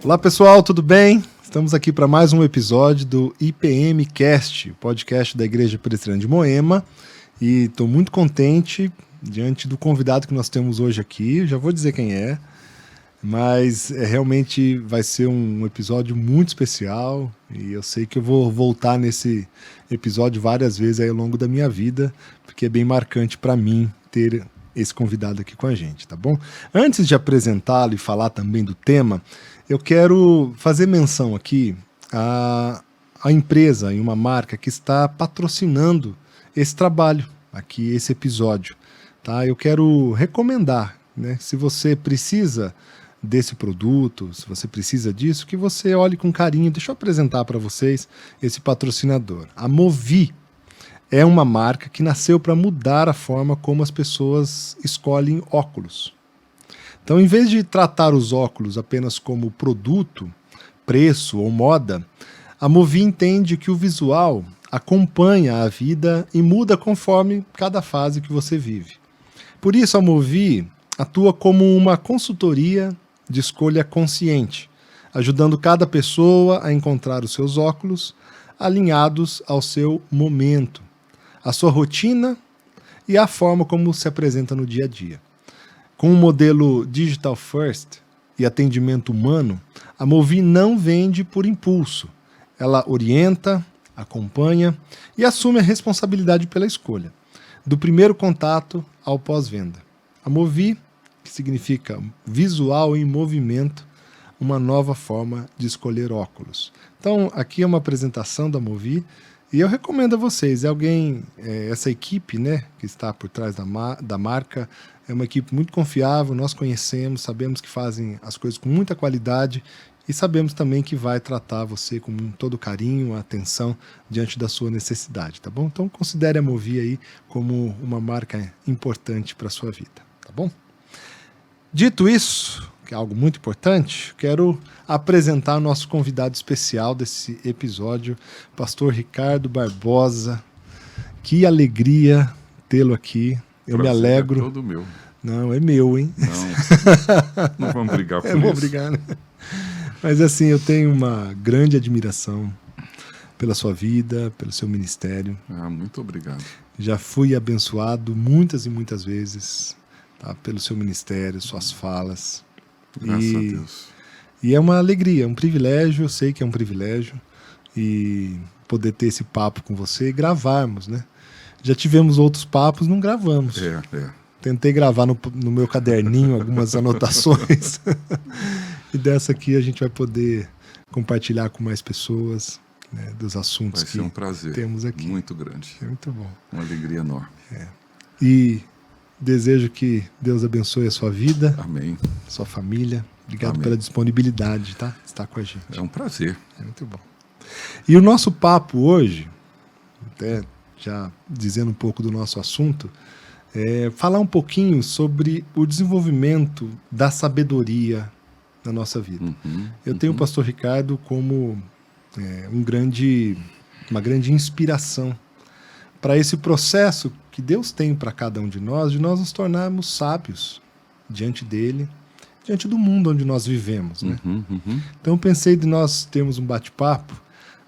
Olá pessoal, tudo bem? Estamos aqui para mais um episódio do IPM Cast, podcast da Igreja Presbiteriana de Moema, e estou muito contente diante do convidado que nós temos hoje aqui. Já vou dizer quem é, mas realmente vai ser um episódio muito especial e eu sei que eu vou voltar nesse episódio várias vezes aí ao longo da minha vida, porque é bem marcante para mim ter esse convidado aqui com a gente, tá bom? Antes de apresentá-lo e falar também do tema, eu quero fazer menção aqui à empresa e uma marca que está patrocinando esse trabalho, aqui esse episódio, tá? Eu quero recomendar, né, se você precisa desse produto, se você precisa disso, que você olhe com carinho. Deixa eu apresentar para vocês esse patrocinador. A Movi é uma marca que nasceu para mudar a forma como as pessoas escolhem óculos. Então, em vez de tratar os óculos apenas como produto, preço ou moda, a Movi entende que o visual acompanha a vida e muda conforme cada fase que você vive. Por isso, a Movi atua como uma consultoria de escolha consciente, ajudando cada pessoa a encontrar os seus óculos alinhados ao seu momento, a sua rotina e a forma como se apresenta no dia a dia. Com um modelo digital first e atendimento humano, a Movi não vende por impulso. Ela orienta, acompanha e assume a responsabilidade pela escolha, do primeiro contato ao pós-venda. A Movi, que significa visual em movimento, uma nova forma de escolher óculos. Então, aqui é uma apresentação da Movi e eu recomendo a vocês, essa equipe, né, que está por trás da marca, é uma equipe muito confiável, nós conhecemos, sabemos que fazem as coisas com muita qualidade e sabemos também que vai tratar você com todo carinho, atenção diante da sua necessidade, tá bom? Então considere a Movi aí como uma marca importante para a sua vida, tá bom? Dito isso, que é algo muito importante, quero apresentar o nosso convidado especial desse episódio, Pastor Ricardo Barbosa. Que alegria tê-lo aqui. Eu me alegro. É todo meu. Não, é meu, hein? Não vamos brigar por isso. Vamos brigar, né? Mas assim, eu tenho uma grande admiração pela sua vida, pelo seu ministério. Muito obrigado. Já fui abençoado muitas e muitas vezes, tá, pelo seu ministério, suas falas. Graças a Deus. E é uma alegria, um privilégio, eu sei que é um privilégio, e poder ter esse papo com você e gravarmos, né? Já tivemos outros papos, não gravamos. Tentei gravar no meu caderninho algumas anotações. E dessa aqui a gente vai poder compartilhar com mais pessoas, né, dos assuntos que temos aqui. Vai ser um prazer muito grande. É muito bom. Uma alegria enorme. E desejo que Deus abençoe a sua vida. Amém. Sua família. Obrigado Amém. pela disponibilidade, tá? Estar com a gente. É um prazer. É muito bom. E o nosso papo hoje, até já dizendo um pouco do nosso assunto, é falar um pouquinho sobre o desenvolvimento da sabedoria na nossa vida. Eu tenho o Pastor Ricardo como uma grande inspiração para esse processo que Deus tem para cada um de nós nos tornarmos sábios diante dele, diante do mundo onde nós vivemos, né? Então eu pensei de nós termos um bate-papo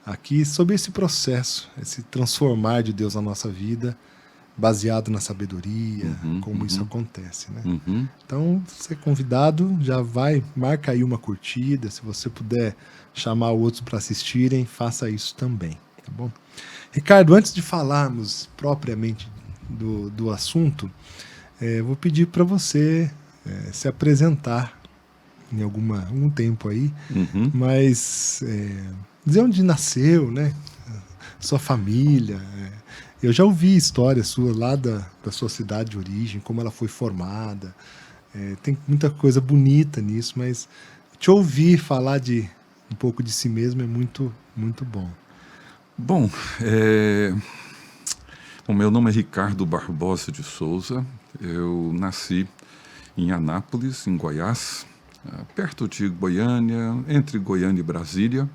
aqui sobre esse processo, esse transformar de Deus na nossa vida, baseado na sabedoria, como isso acontece, né? Então, você é convidado, marca aí uma curtida, se você puder chamar outros para assistirem, faça isso também, tá bom? Ricardo, antes de falarmos propriamente do assunto, vou pedir para você se apresentar em algum tempo aí, mas dizer onde nasceu, né? Sua família. Eu já ouvi histórias suas lá da sua cidade de origem, como ela foi formada. Tem muita coisa bonita nisso, mas te ouvir falar um pouco de si mesmo é muito, muito bom. Bom, o meu nome é Ricardo Barbosa de Souza. Eu nasci em Anápolis, em Goiás, perto de Goiânia, entre Goiânia e Brasília.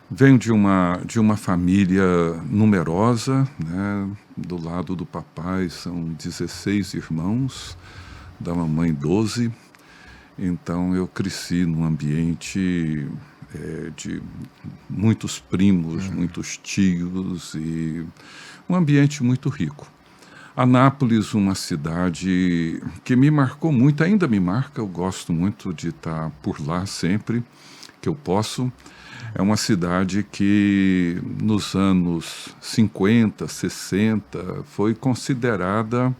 Venho de uma família numerosa, né? Do lado do papai são 16 irmãos, da mamãe 12. Então eu cresci num ambiente de muitos primos, muitos tios e um ambiente muito rico. Anápolis, uma cidade que me marcou muito, ainda me marca, eu gosto muito de estar por lá sempre que eu posso. É uma cidade que nos anos 50, 60 foi considerada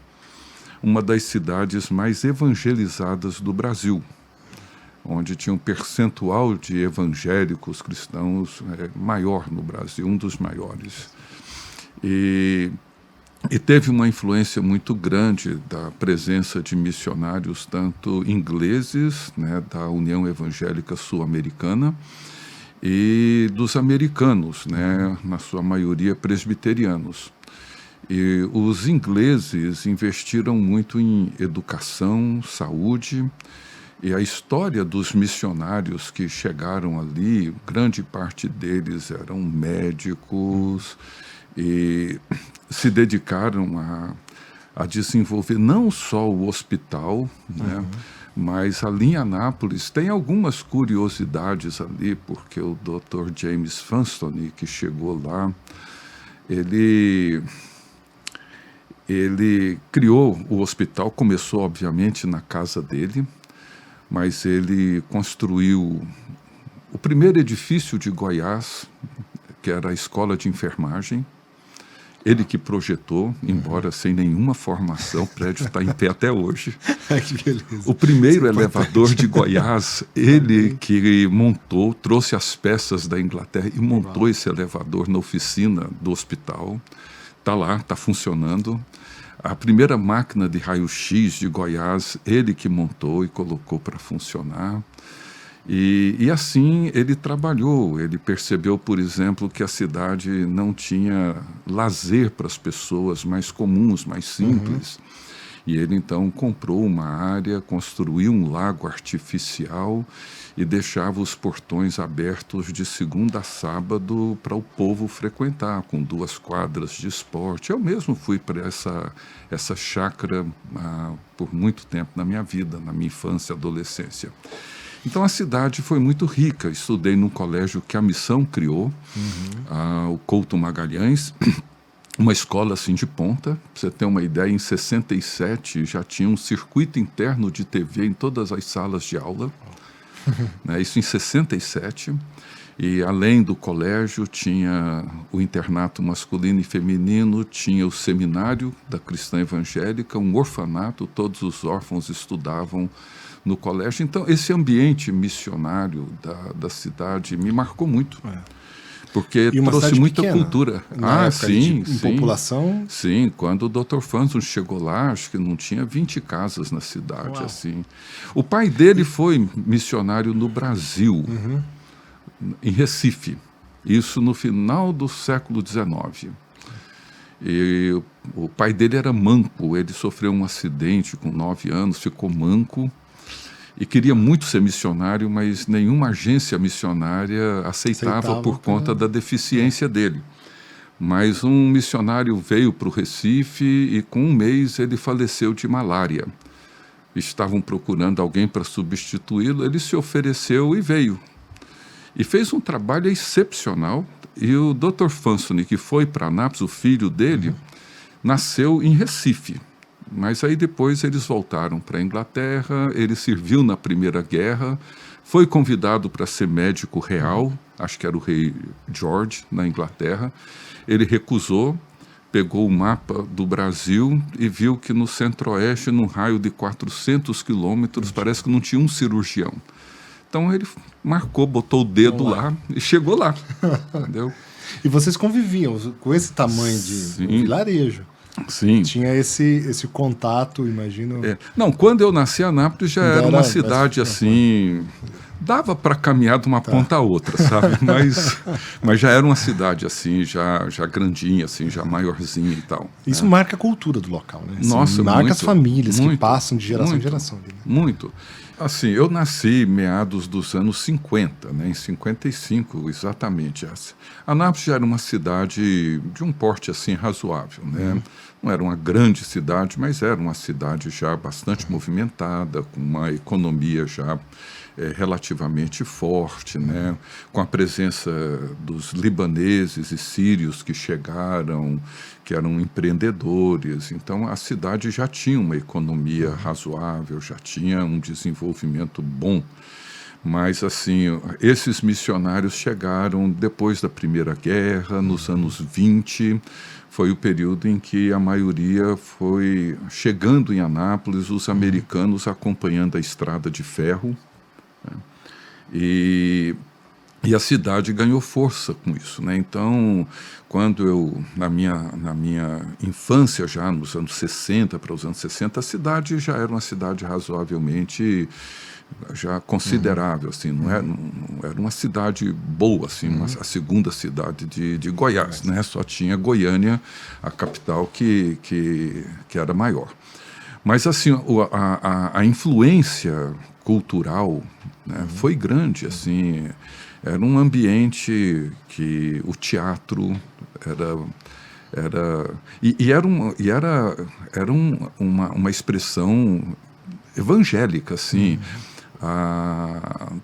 uma das cidades mais evangelizadas do Brasil, onde tinha um percentual de evangélicos cristãos maior no Brasil, um dos maiores. E teve uma influência muito grande da presença de missionários, tanto ingleses, né, da União Evangélica Sul-Americana, e dos americanos, né, na sua maioria presbiterianos. E os ingleses investiram muito em educação, saúde, e a história dos missionários que chegaram ali, grande parte deles eram médicos e se dedicaram a desenvolver não só o hospital, né, mas ali em Anápolis tem algumas curiosidades ali, porque o Dr. James Funston, que chegou lá, ele criou o hospital, começou obviamente na casa dele, mas ele construiu o primeiro edifício de Goiás, que era a escola de enfermagem. Ele que projetou, embora sem nenhuma formação, o prédio está em pé até hoje. Que beleza. O primeiro elevador de Goiás, ele que montou, trouxe as peças da Inglaterra e montou esse elevador na oficina do hospital. Está lá, está funcionando. A primeira máquina de raio-x de Goiás, ele que montou e colocou para funcionar. E assim ele trabalhou, ele percebeu, por exemplo, que a cidade não tinha lazer para as pessoas mais comuns, mais simples. E ele então comprou uma área, construiu um lago artificial e deixava os portões abertos de segunda a sábado para o povo frequentar, com 2 quadras de esporte. Eu mesmo fui para essa chácara por muito tempo na minha vida, na minha infância e adolescência. Então a cidade foi muito rica. Estudei num colégio que a missão criou, o Couto Magalhães, uma escola assim de ponta. Pra você ter uma ideia, em 67 já tinha um circuito interno de TV em todas as salas de aula. Né, isso em 67. E além do colégio tinha o internato masculino e feminino, tinha o seminário da cristã evangélica, um orfanato, todos os órfãos estudavam no colégio. Então, esse ambiente missionário da cidade me marcou muito, porque trouxe muita pequena, cultura. Sim. Em população? Sim, quando o Dr. Fanson chegou lá, acho que não tinha 20 casas na cidade. Assim. O pai dele foi missionário no Brasil, em Recife, isso no final do século XIX. E o pai dele era manco, ele sofreu um acidente com 9 anos, ficou manco, e queria muito ser missionário, mas nenhuma agência missionária aceitava por conta da deficiência dele. Mas um missionário veio para o Recife e com 1 mês ele faleceu de malária. Estavam procurando alguém para substituí-lo, ele se ofereceu e veio. E fez um trabalho excepcional. E o Dr. Fanson, que foi para Anápolis, o filho dele, nasceu em Recife. Mas aí depois eles voltaram para a Inglaterra, ele serviu na Primeira Guerra, foi convidado para ser médico real, acho que era o rei George, na Inglaterra. Ele recusou, pegou o mapa do Brasil e viu que no centro-oeste, num raio de 400 quilômetros, parece que não tinha um cirurgião. Então ele marcou, botou o dedo lá e chegou lá, entendeu? E vocês conviviam com esse tamanho de vilarejo? Sim. Tinha esse contato, imagino. Não, quando eu nasci, Anápolis já era uma cidade assim, dava para caminhar de uma ponta a outra, sabe? Mas já era uma cidade assim, já grandinha, assim, já maiorzinha e tal. Isso marca a cultura do local, né? Assim, Nossa, marca muito, as famílias que muito, passam de geração muito, em geração. Né? Muito. Assim, eu nasci meados dos anos 50, né, em 55 exatamente. Anápolis já era uma cidade de um porte assim razoável, né? Não era uma grande cidade, mas era uma cidade já bastante movimentada, com uma economia já relativamente forte, né? Com a presença dos libaneses e sírios que chegaram, que eram empreendedores. Então, a cidade já tinha uma economia razoável, já tinha um desenvolvimento bom. Mas, assim, esses missionários chegaram depois da Primeira Guerra, nos anos 20, foi o período em que a maioria foi chegando em Anápolis, os americanos acompanhando a estrada de ferro, né? E a cidade ganhou força com isso, né? Então, quando eu, na minha infância, já nos anos 60 para os anos 60, a cidade já era uma cidade razoavelmente já considerável, assim, não era uma cidade boa, assim, a segunda cidade de Goiás, né? Só tinha Goiânia, a capital, que era maior. Mas, assim, a influência cultural, né, foi grande, assim. Era um ambiente que o teatro era uma expressão evangélica, assim.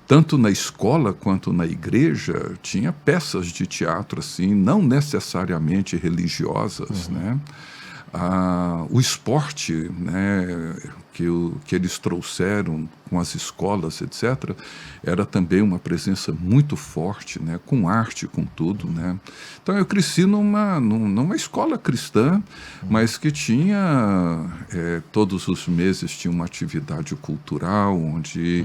Tanto na escola quanto na igreja tinha peças de teatro, assim, não necessariamente religiosas, né? O esporte, né, que eles trouxeram com as escolas, etc., era também uma presença muito forte, né, com arte, com tudo, né? Então eu cresci numa escola cristã, mas que tinha todos os meses tinha uma atividade cultural onde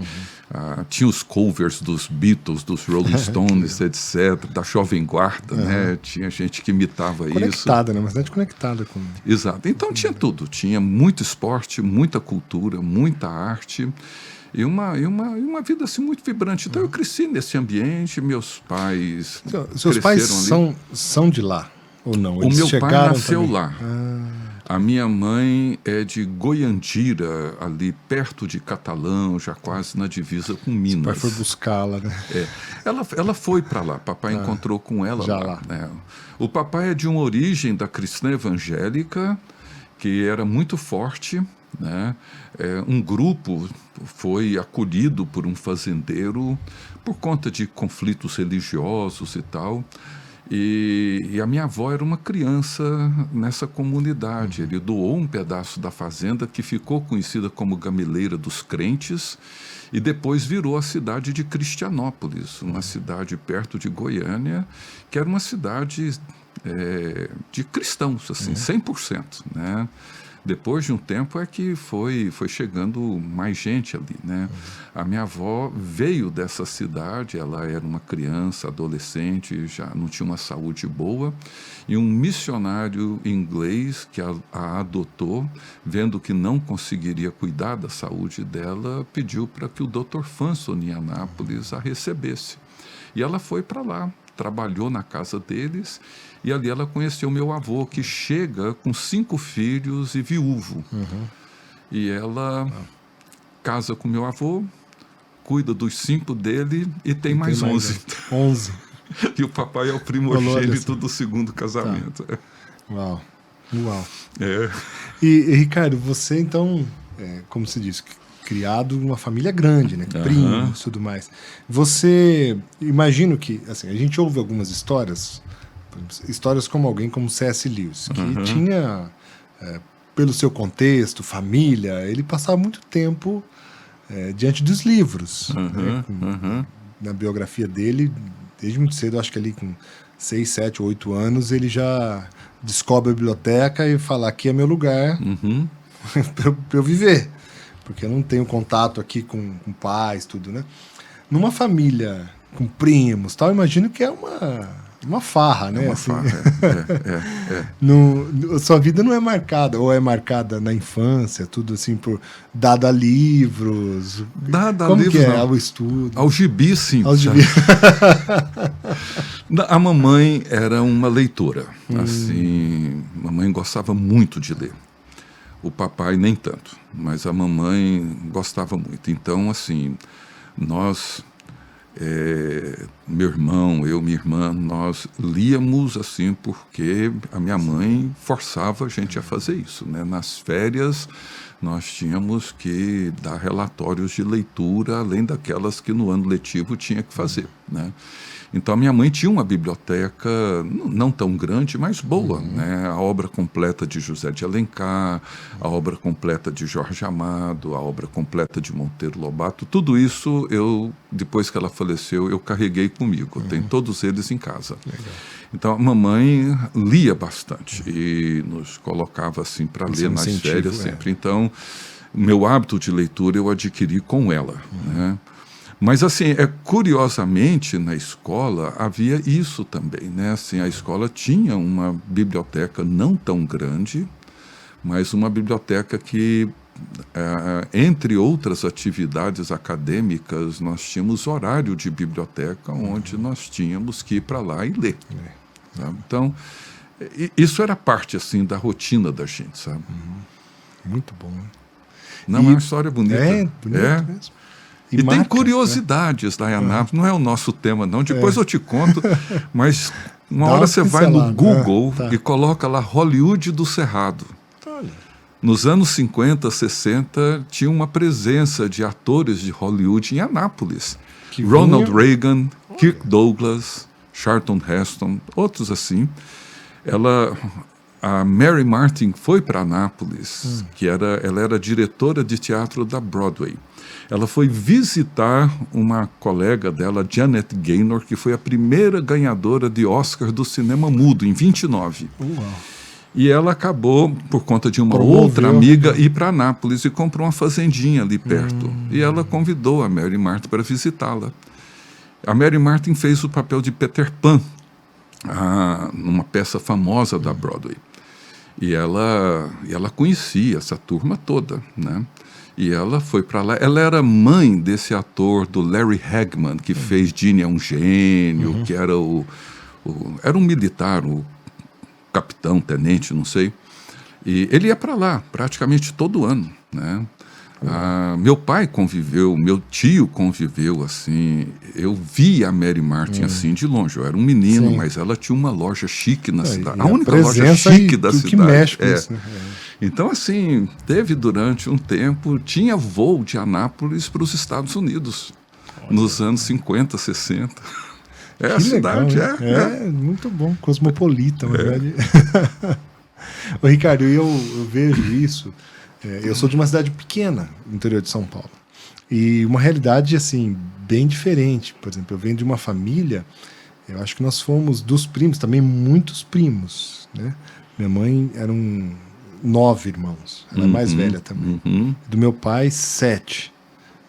tinha os covers dos Beatles, dos Rolling Stones, etc., da Jovem Guarda, né? Tinha gente que imitava conectada, né? Uma cidade conectada com... Exato. Então tinha tudo. Tinha muito esporte, muita cultura, muita arte e uma vida assim muito vibrante. Então eu cresci nesse ambiente, meus pais Seus pais são de lá ou não? Eles o meu pai nasceu também lá. A minha mãe é de Goiandira, ali perto de Catalão, já quase na divisa com Minas. Seu pai foi buscá-la, né? Ela foi para lá, papai encontrou com ela lá. Né? O papai é de uma origem da cristã evangélica, que era muito forte, né? Um grupo foi acolhido por um fazendeiro por conta de conflitos religiosos e tal. E a minha avó era uma criança nessa comunidade. Ele doou um pedaço da fazenda que ficou conhecida como Gameleira dos Crentes e depois virou a cidade de Cristianópolis, uma cidade perto de Goiânia, que era uma cidade de cristãos, assim, 100%, né? Depois de um tempo é que foi chegando mais gente ali, né? A minha avó veio dessa cidade, ela era uma criança, adolescente, já não tinha uma saúde boa, e um missionário inglês que a adotou, vendo que não conseguiria cuidar da saúde dela, pediu para que o Dr. Fanson em Anápolis a recebesse. E ela foi para lá, trabalhou na casa deles, e ali ela conheceu meu avô, que chega com 5 filhos e viúvo. E ela casa com meu avô, cuida dos 5 dele e tem mais 11. 11. E o papai é o primogênito do segundo casamento. Tá. Uau. É. E Ricardo, você então, como se diz, criado em uma família grande, né? Primos e tudo mais. Você, imagino que, assim, a gente ouve algumas histórias como alguém como C.S. Lewis, que tinha, pelo seu contexto, família, ele passava muito tempo diante dos livros. Né? Na biografia dele, desde muito cedo, acho que ali com 6, 7, 8 anos, ele já descobre a biblioteca e fala, aqui é meu lugar para eu viver. Porque eu não tenho contato aqui com pais, tudo, né? Numa família com primos, tal, imagino que é uma uma farra, né? É uma assim. farra, Sua vida não é marcada, ou é marcada na infância, tudo assim, dada a livros? Dada a Como livros, que é não. ao estudo? Ao gibi, sim. Ao gibi. A mamãe era uma leitora. Assim, mamãe gostava muito de ler. O papai nem tanto, mas a mamãe gostava muito. Então, assim, nós, meu irmão, eu, minha irmã, nós líamos assim porque a minha mãe forçava a gente a fazer isso, né? Nas férias nós tínhamos que dar relatórios de leitura, além daquelas que no ano letivo tinha que fazer, né? Então a minha mãe tinha uma biblioteca não tão grande, mas boa, né? A obra completa de José de Alencar, a obra completa de Jorge Amado, a obra completa de Monteiro Lobato, tudo isso eu, depois que ela faleceu, eu carreguei comigo. Tem todos eles em casa. Legal. Então a mamãe lia bastante e nos colocava assim para ler nas férias sempre. Então meu hábito de leitura eu adquiri com ela, né? Mas, assim, curiosamente, na escola havia isso também, né? Assim, a escola tinha uma biblioteca não tão grande, mas uma biblioteca que, entre outras atividades acadêmicas, nós tínhamos horário de biblioteca onde nós tínhamos que ir para lá e ler. Sabe? Então, isso era parte, assim, da rotina da gente, sabe? Muito bom. Não, é uma história bonita. Bonito mesmo. E tem curiosidades da Anápolis, não é o nosso tema não, depois eu te conto, mas uma hora você vai no Google e coloca lá Hollywood do Cerrado. Olha. Nos anos 50, 60, tinha uma presença de atores de Hollywood em Anápolis. Ronald Reagan, Kirk Douglas, Charlton Heston, outros assim. A Mary Martin foi para Anápolis, ela era diretora de teatro da Broadway. Ela foi visitar uma colega dela, Janet Gaynor, que foi a primeira ganhadora de Oscar do cinema mudo, em 29. Uau. E ela acabou, por conta de uma outra amiga, ir para Anápolis e comprou uma fazendinha ali perto. E ela convidou a Mary Martin para visitá-la. A Mary Martin fez o papel de Peter Pan, numa peça famosa da Broadway. E ela conhecia essa turma toda, né? E ela foi para lá. Ela era mãe desse ator do Larry Hagman, que fez Ginny é um Gênio, que era era um militar, o capitão, tenente, não sei. E ele ia para lá praticamente todo ano, né? Meu pai conviveu, meu tio conviveu, assim, eu vi a Mary Martin assim de longe, eu era um menino, mas ela tinha uma loja chique na cidade, a única loja chique da cidade. Que mexe com isso, né? Então, assim, teve durante um tempo, tinha voo de Anápolis para os Estados Unidos, nos anos 50, 60. A cidade, legal, muito bom, cosmopolita, na verdade. Ô, Ricardo, eu vejo isso. Eu sou de uma cidade pequena, no interior de São Paulo. E uma realidade, assim, bem diferente. Por exemplo, eu venho de uma família, eu acho que nós fomos dos primos, também muitos primos, né? Minha mãe eram 9 irmãos, ela é mais velha também. Do meu pai, 7.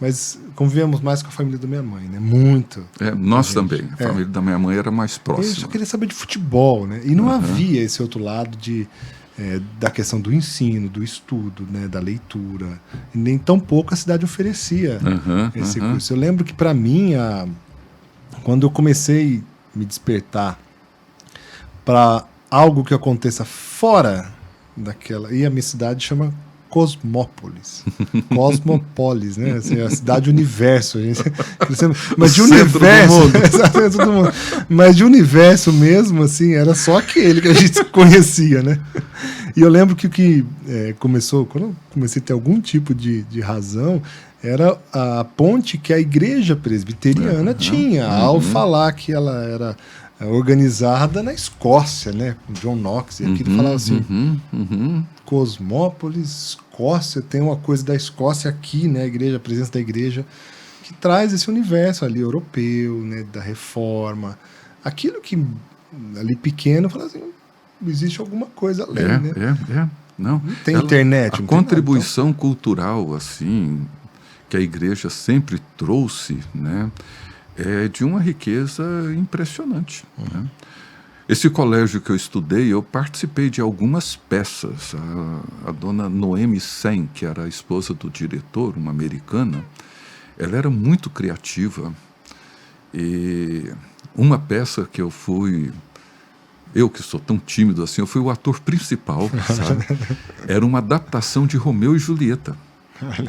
Mas convivemos mais com a família da minha mãe, né? Muito. Nós também. A família da minha mãe era mais próxima. Eu só queria saber de futebol, né? E não havia esse outro lado da questão do ensino, do estudo, né, da leitura. E nem tão pouco a cidade oferecia esse curso. Eu lembro que, para mim, quando eu comecei a me despertar para algo que aconteça fora daquela... E a minha cidade chama Cosmópolis. Cosmopolis, né? Assim, a cidade universo. Mas de universo. Exatamente, todo mundo. Mas de universo mesmo, assim, era só aquele que a gente conhecia, né? E eu lembro que o que começou, quando eu comecei a ter algum tipo de razão, era a ponte que a igreja presbiteriana tinha ao falar que ela era organizada na Escócia, né? Com John Knox. E aqui ele falava assim, Cosmópolis, Escócia, tem uma coisa da Escócia aqui, né? A presença da igreja, que traz esse universo ali europeu, né? Da reforma. Aquilo que ali pequeno, fala assim, existe alguma coisa além, né? Não tem internet. A contribuição cultural, assim, que a igreja sempre trouxe, né? É de uma riqueza impressionante. Né? Esse colégio que eu estudei, eu participei de algumas peças. A dona Noemi Sen, que era a esposa do diretor, uma americana, ela era muito criativa. E uma peça que eu fui... Eu que sou tão tímido assim, eu fui o ator principal, sabe? Era uma adaptação de Romeu e Julieta.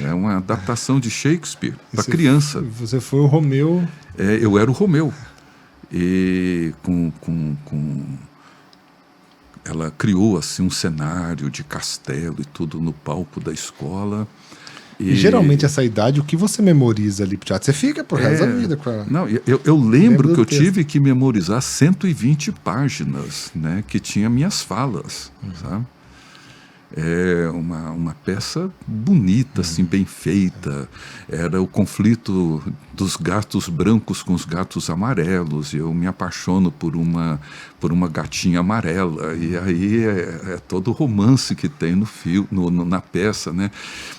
É uma adaptação de Shakespeare para criança. Você foi o Romeu. Eu era o Romeu. E ela criou assim um cenário de castelo e tudo no palco da escola. E geralmente essa idade, o que você memoriza ali pro teatro? Você fica pro resto da vida com ela. Não, eu lembro que eu tive que memorizar 120 páginas, né, que tinha minhas falas, sabe? É uma peça bonita, assim, bem feita. Era o conflito dos gatos brancos com os gatos amarelos. Eu me apaixono por uma gatinha amarela. E aí é todo o romance que tem no filme, na peça, né?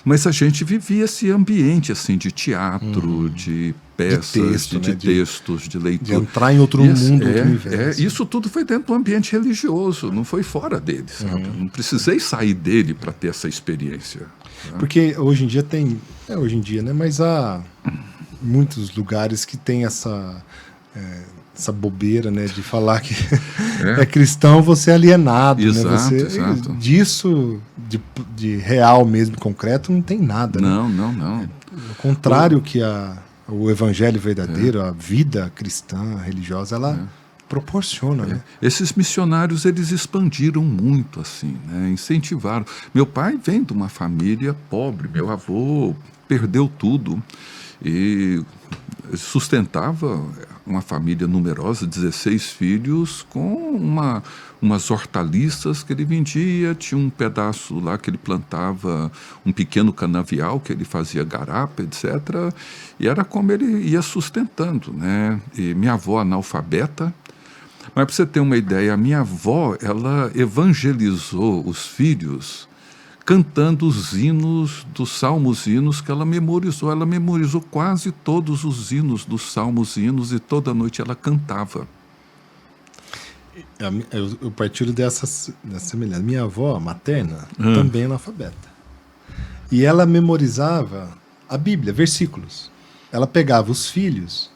Mas a gente vivia esse ambiente assim de teatro, de peças, de textos, de leitura. De entrar em outro mundo, outro universo. Isso tudo foi dentro do ambiente religioso, não foi fora dele, sabe? Não precisei sair dele para ter essa experiência. Tá? Porque hoje em dia tem... hoje em dia, né? Mas há muitos lugares que tem essa bobeira, né? De falar que é cristão, você é alienado. Exato, né? exato. Disso, de real mesmo, concreto, não tem nada. Não, né? não. Ao contrário que o evangelho verdadeiro, a vida cristã, religiosa, ela proporciona, né? Esses missionários, eles expandiram muito, assim, né? Incentivaram. Meu pai vem de uma família pobre, meu avô perdeu tudo e sustentava uma família numerosa, 16 filhos, com umas hortaliças que ele vendia, tinha um pedaço lá que ele plantava, um pequeno canavial que ele fazia garapa, etc. E era como ele ia sustentando, né? E minha avó analfabeta, mas para você ter uma ideia, a minha avó, ela evangelizou os filhos cantando os hinos dos salmos hinos que ela memorizou. Ela memorizou quase todos os hinos dos salmos hinos e toda noite ela cantava. Eu partilho dessa semelhança. Minha avó materna também é analfabeta. E ela memorizava a Bíblia, versículos. Ela pegava os filhos,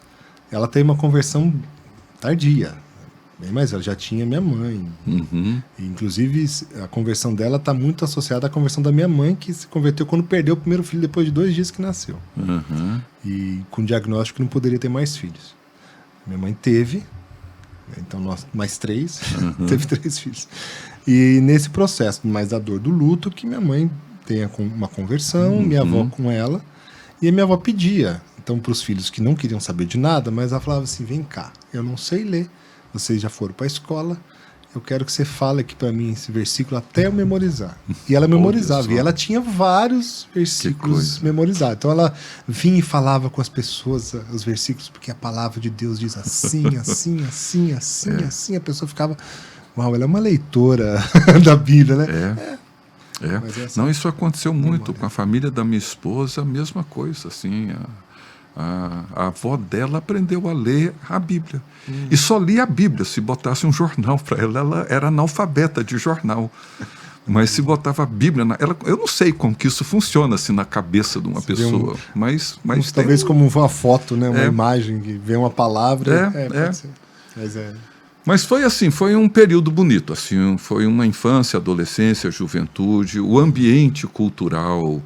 ela tem uma conversão tardia, bem mais velha, já tinha minha mãe. Uhum. E, inclusive, a conversão dela está muito associada à conversão da minha mãe, que se converteu quando perdeu o primeiro filho depois de 2 dias que nasceu. Uhum. E com o diagnóstico que não poderia ter mais filhos. Minha mãe teve, então nós mais 3, teve 3 filhos. E nesse processo, mais da dor do luto, que minha mãe tenha uma conversão, minha avó com ela, e a minha avó pedia, então, para os filhos que não queriam saber de nada, mas ela falava assim, vem cá, eu não sei ler, vocês já foram para a escola, eu quero que você fale aqui para mim esse versículo até eu memorizar. E ela memorizava, e ela tinha vários versículos memorizados. Então ela vinha e falava com as pessoas os versículos, porque a palavra de Deus diz assim, assim, assim, assim, assim. A pessoa ficava, uau, ela é uma leitora da Bíblia, né? Não, isso aconteceu muito com a família da minha esposa, a mesma coisa, assim, a avó dela aprendeu a ler a Bíblia. E só lia a Bíblia. Se botasse um jornal para ela, ela era analfabeta de jornal. Mas se botava a Bíblia... eu não sei como que isso funciona assim, na cabeça de uma pessoa. Mas talvez como uma foto, né? Uma imagem que vê uma palavra. Pode ser. Mas foi assim, foi um período bonito. Assim, foi uma infância, adolescência, juventude. O ambiente cultural...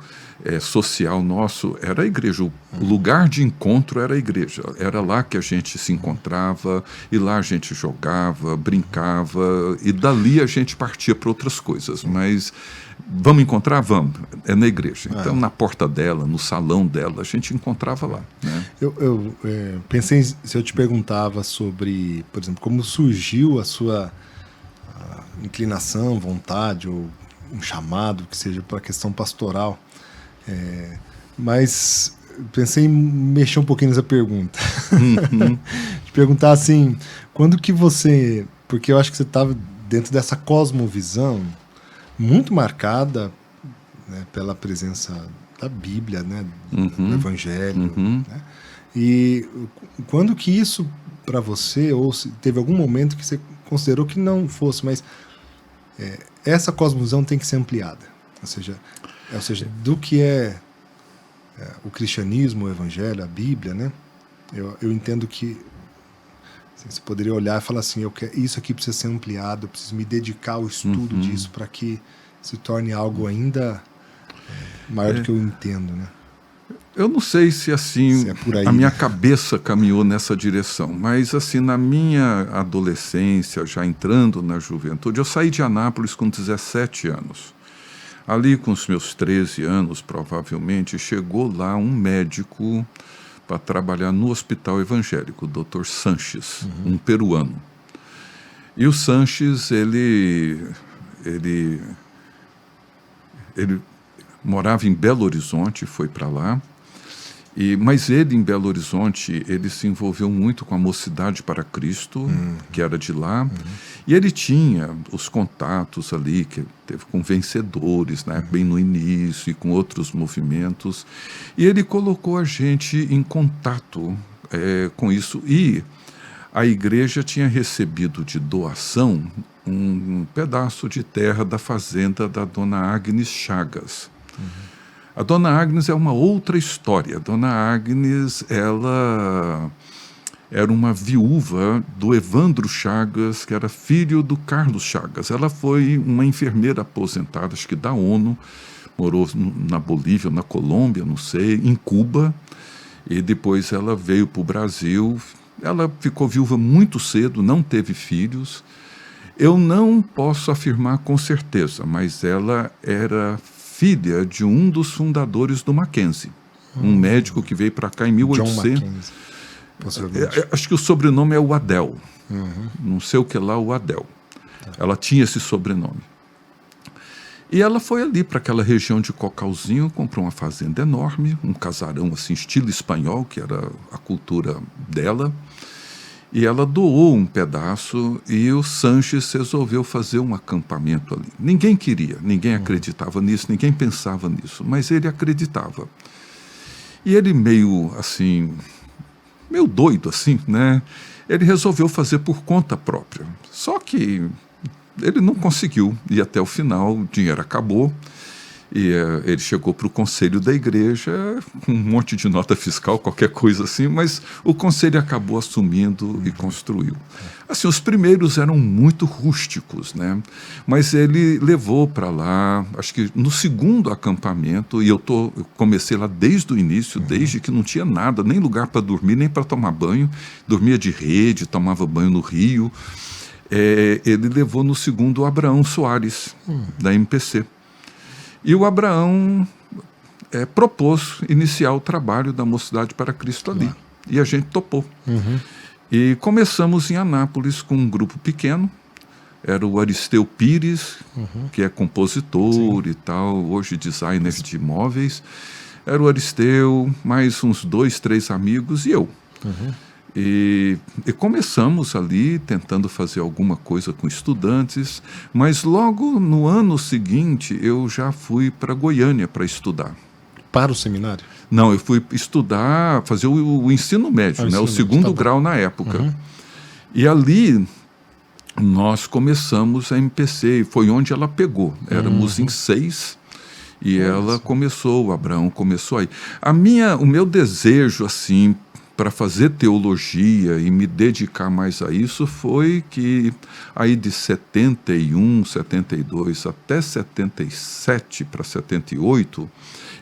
social nosso era a igreja, o lugar de encontro era a igreja, era lá que a gente se encontrava, e lá a gente jogava, brincava, e dali a gente partia para outras coisas, mas vamos encontrar? Vamos, é na igreja, então na porta dela, no salão dela, a gente encontrava lá, né? Eu pensei, se eu te perguntava sobre, por exemplo, como surgiu a sua inclinação, vontade, ou um chamado, que seja para a questão pastoral, mas pensei em mexer um pouquinho nessa pergunta. Te perguntar assim, quando que você... Porque eu acho que você estava dentro dessa cosmovisão muito marcada, né, pela presença da Bíblia, né, do Evangelho. E quando que isso, para você, ou se teve algum momento que você considerou que não fosse, mas essa cosmovisão tem que ser ampliada. Ou seja, do que o cristianismo, o evangelho, a Bíblia, né? Eu entendo que assim, você poderia olhar e falar assim, isso aqui precisa ser ampliado, eu preciso me dedicar ao estudo disso para que se torne algo ainda maior do que eu entendo, né? Eu não sei se assim por aí, a minha né? cabeça caminhou nessa direção, mas assim na minha adolescência, já entrando na juventude, eu saí de Anápolis com 17 anos. Ali com os meus 13 anos, provavelmente, chegou lá um médico para trabalhar no hospital evangélico, o Dr. Sanches, um peruano. E o Sanches, ele morava em Belo Horizonte, foi para lá. Mas ele, em Belo Horizonte, ele se envolveu muito com a Mocidade para Cristo, que era de lá. E ele tinha os contatos ali, que teve com vencedores, né, bem no início, e com outros movimentos. E ele colocou a gente em contato com isso. E a igreja tinha recebido de doação um pedaço de terra da fazenda da dona Agnes Chagas. A dona Agnes é uma outra história. A dona Agnes, ela era uma viúva do Evandro Chagas, que era filho do Carlos Chagas. Ela foi uma enfermeira aposentada, acho que da ONU, morou na Bolívia, na Colômbia, não sei, em Cuba, e depois ela veio para o Brasil. Ela ficou viúva muito cedo, não teve filhos. Eu não posso afirmar com certeza, mas ela era filha de um dos fundadores do Mackenzie, um médico que veio para cá em 1800. John Mackenzie, possivelmente. Acho que o sobrenome é o Adel, não sei o que lá, o Adel. Ela tinha esse sobrenome. E ela foi ali para aquela região de Cocalzinho, comprou uma fazenda enorme, um casarão assim, estilo espanhol, que era a cultura dela. E ela doou um pedaço e o Sanches resolveu fazer um acampamento ali. Ninguém queria, ninguém acreditava nisso, ninguém pensava nisso, mas ele acreditava. E ele meio assim, meio doido assim, né? Ele resolveu fazer por conta própria. Só que ele não conseguiu ir até o final, o dinheiro acabou. E ele chegou para o conselho da igreja com um monte de nota fiscal, qualquer coisa assim, mas o conselho acabou assumindo e construiu. Assim, os primeiros eram muito rústicos, né? Mas ele levou para lá, acho que no segundo acampamento, e eu comecei lá desde o início, desde que não tinha nada, nem lugar para dormir, nem para tomar banho, dormia de rede, tomava banho no rio. Ele levou no segundo o Abraão Soares, da MPC. E o Abraão propôs iniciar o trabalho da Mocidade para Cristo ali. E a gente topou. E começamos em Anápolis com um grupo pequeno. Era o Aristeu Pires, que é compositor e tal, hoje designer de imóveis. Era o Aristeu, mais uns 2, 3 amigos e eu. E começamos ali tentando fazer alguma coisa com estudantes, mas logo no ano seguinte eu já fui para Goiânia para estudar. Para o seminário? Não, eu fui estudar, fazer o ensino médio, né, o segundo grau na época. E ali nós começamos a MPC, e foi onde ela pegou. Éramos em 6 e ela começou, o Abraão começou aí. O meu desejo, assim, para fazer teologia e me dedicar mais a isso foi que aí de 71, 72 até 77 para 78,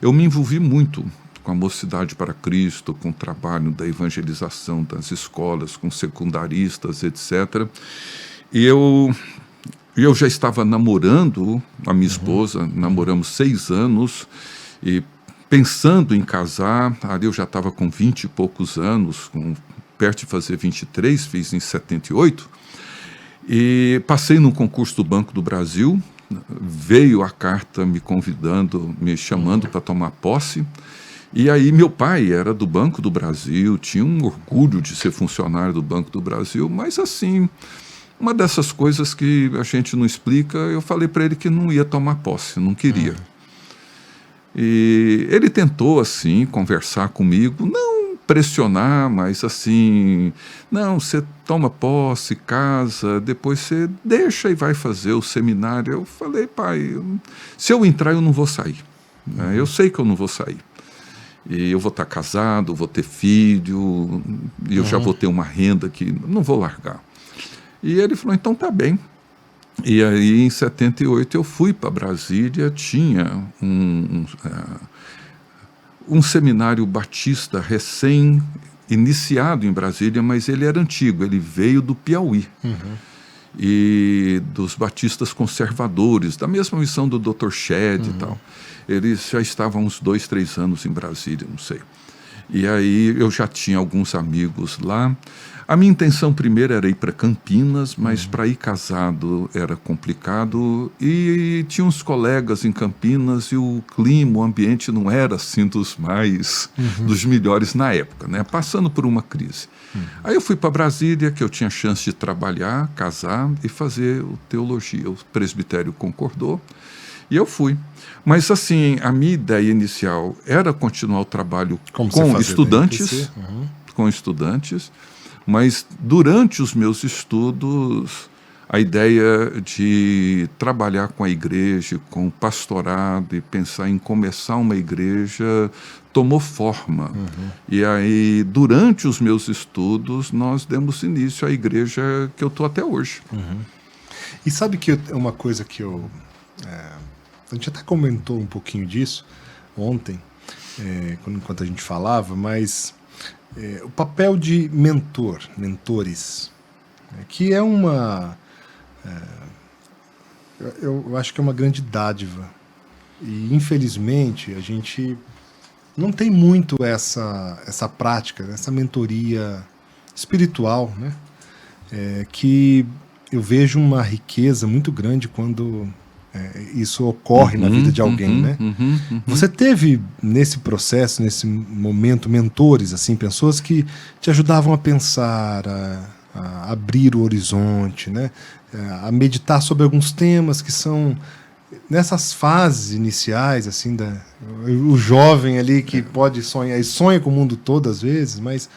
eu me envolvi muito com a Mocidade para Cristo, com o trabalho da evangelização das escolas, com secundaristas, etc. E eu já estava namorando a minha esposa, namoramos 6 anos, e pensando em casar, ali eu já estava com 20 e poucos anos, perto de fazer 23, fiz em 78, e passei no concurso do Banco do Brasil, veio a carta me convidando, me chamando para tomar posse, e aí meu pai era do Banco do Brasil, tinha um orgulho de ser funcionário do Banco do Brasil, mas assim, uma dessas coisas que a gente não explica, eu falei para ele que não ia tomar posse, não queria. E ele tentou, assim, conversar comigo. Não, pressionar, mas assim, não, você toma posse, casa, depois você deixa e vai fazer o seminário. Eu falei, pai, se eu entrar eu não vou sair, né? Eu sei que eu não vou sair. E eu vou estar casado, vou ter filho, e eu já vou ter uma renda que não vou largar. E ele falou, então tá bem. E aí, em 78, eu fui para Brasília, tinha um seminário batista recém-iniciado em Brasília, mas ele era antigo, ele veio do Piauí. E dos batistas conservadores, da mesma missão do Dr. Shedd e tal. Eles já estavam uns 2, 3 anos em Brasília, não sei. E aí eu já tinha alguns amigos lá. A minha intenção primeiro era ir para Campinas, mas para ir casado era complicado. E tinha uns colegas em Campinas e o clima, o ambiente não era assim dos melhores na época, né? Passando por uma crise. Aí eu fui para Brasília, que eu tinha chance de trabalhar, casar e fazer teologia. O presbitério concordou e eu fui. Mas assim, a minha ideia inicial era continuar o trabalho com estudantes, mas durante os meus estudos, a ideia de trabalhar com a igreja, com o pastorado e pensar em começar uma igreja tomou forma. E aí, durante os meus estudos, nós demos início à igreja que eu estou até hoje. E sabe que uma coisa que a gente até comentou um pouquinho disso ontem, enquanto a gente falava, mas o papel de mentores, que é eu acho que é uma grande dádiva. E, infelizmente, a gente não tem muito essa prática, essa mentoria espiritual, né? Que eu vejo uma riqueza muito grande quando isso ocorre na vida de alguém, né? Você teve nesse processo, nesse momento, mentores, assim, pessoas que te ajudavam a pensar, a abrir o horizonte, né? A meditar sobre alguns temas que são nessas fases iniciais, assim, o jovem ali que pode sonhar, e sonha com o mundo todo às vezes, mas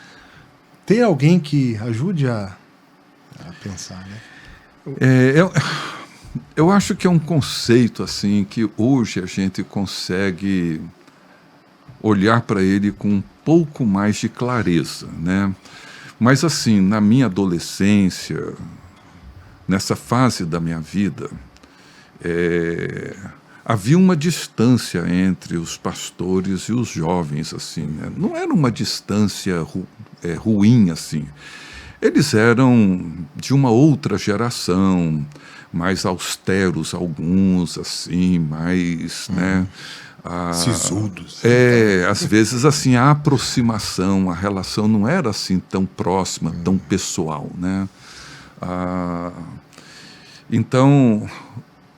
ter alguém que ajude a pensar, né? Eu acho que é um conceito assim que hoje a gente consegue olhar para ele com um pouco mais de clareza, né? Mas assim, na minha adolescência, nessa fase da minha vida, havia uma distância entre os pastores e os jovens, assim, né? Não era uma distância ruim, assim. Eles eram de uma outra geração, mais austeros alguns, assim, mais, né? Sisudos. Às vezes, assim, a aproximação, a relação não era assim tão próxima, tão pessoal, né? Então,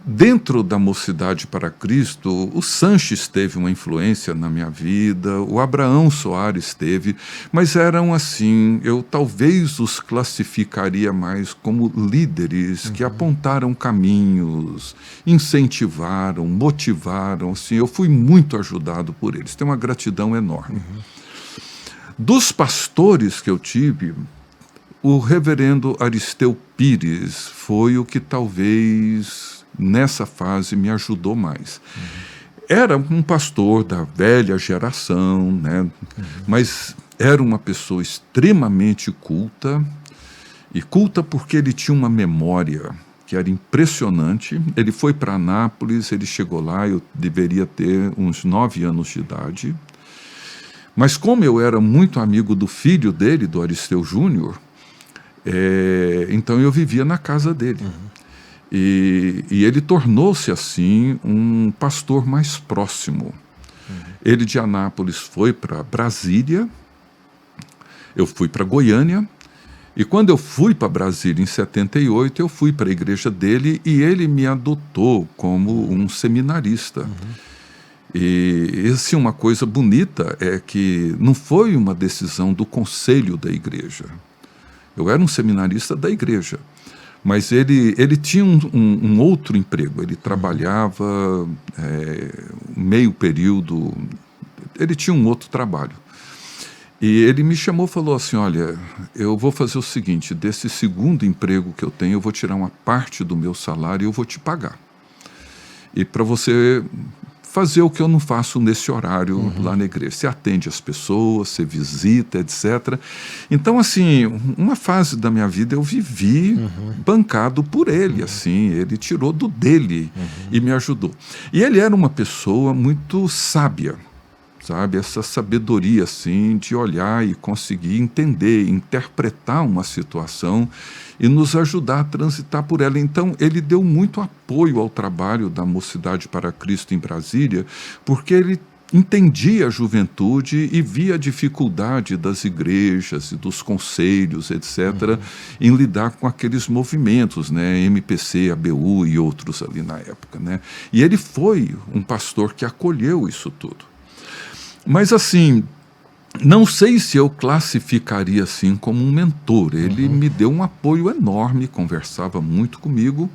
dentro da Mocidade para Cristo, o Sanches teve uma influência na minha vida, o Abraão Soares teve, mas eram assim, eu talvez os classificaria mais como líderes que apontaram caminhos, incentivaram, motivaram, assim, eu fui muito ajudado por eles, tenho uma gratidão enorme. Dos pastores que eu tive, o reverendo Aristeu Pires foi o que talvez nessa fase me ajudou mais. Era um pastor da velha geração, né? Mas era uma pessoa extremamente culta, e culta porque ele tinha uma memória que era impressionante. Ele foi para Anápolis, ele chegou lá, eu deveria ter uns 9 anos de idade, mas como eu era muito amigo do filho dele, do Aristeu Júnior, então eu vivia na casa dele. E ele tornou-se, assim, um pastor mais próximo. Ele de Anápolis foi para Brasília, eu fui para Goiânia, e quando eu fui para Brasília em 78, eu fui para a igreja dele e ele me adotou como um seminarista. E assim, uma coisa bonita é que não foi uma decisão do conselho da igreja. Eu era um seminarista da igreja. Mas ele tinha um outro emprego, ele trabalhava meio período, ele tinha um outro trabalho. E ele me chamou e falou assim, olha, eu vou fazer o seguinte, desse segundo emprego que eu tenho, eu vou tirar uma parte do meu salário e eu vou te pagar. E para você fazer o que eu não faço nesse horário lá na igreja. Você atende as pessoas, você visita, etc. Então, assim, uma fase da minha vida eu vivi bancado por ele, assim, ele tirou do dele e me ajudou. E ele era uma pessoa muito sábia, sabe? Essa sabedoria, assim, de olhar e conseguir entender, interpretar uma situação e nos ajudar a transitar por ela. Então, ele deu muito apoio ao trabalho da Mocidade para Cristo em Brasília, porque ele entendia a juventude e via a dificuldade das igrejas e dos conselhos, etc., em lidar com aqueles movimentos, né, MPC, ABU e outros ali na época, né? E ele foi um pastor que acolheu isso tudo. Mas, assim, não sei se eu classificaria assim como um mentor. Ele me deu um apoio enorme, conversava muito comigo.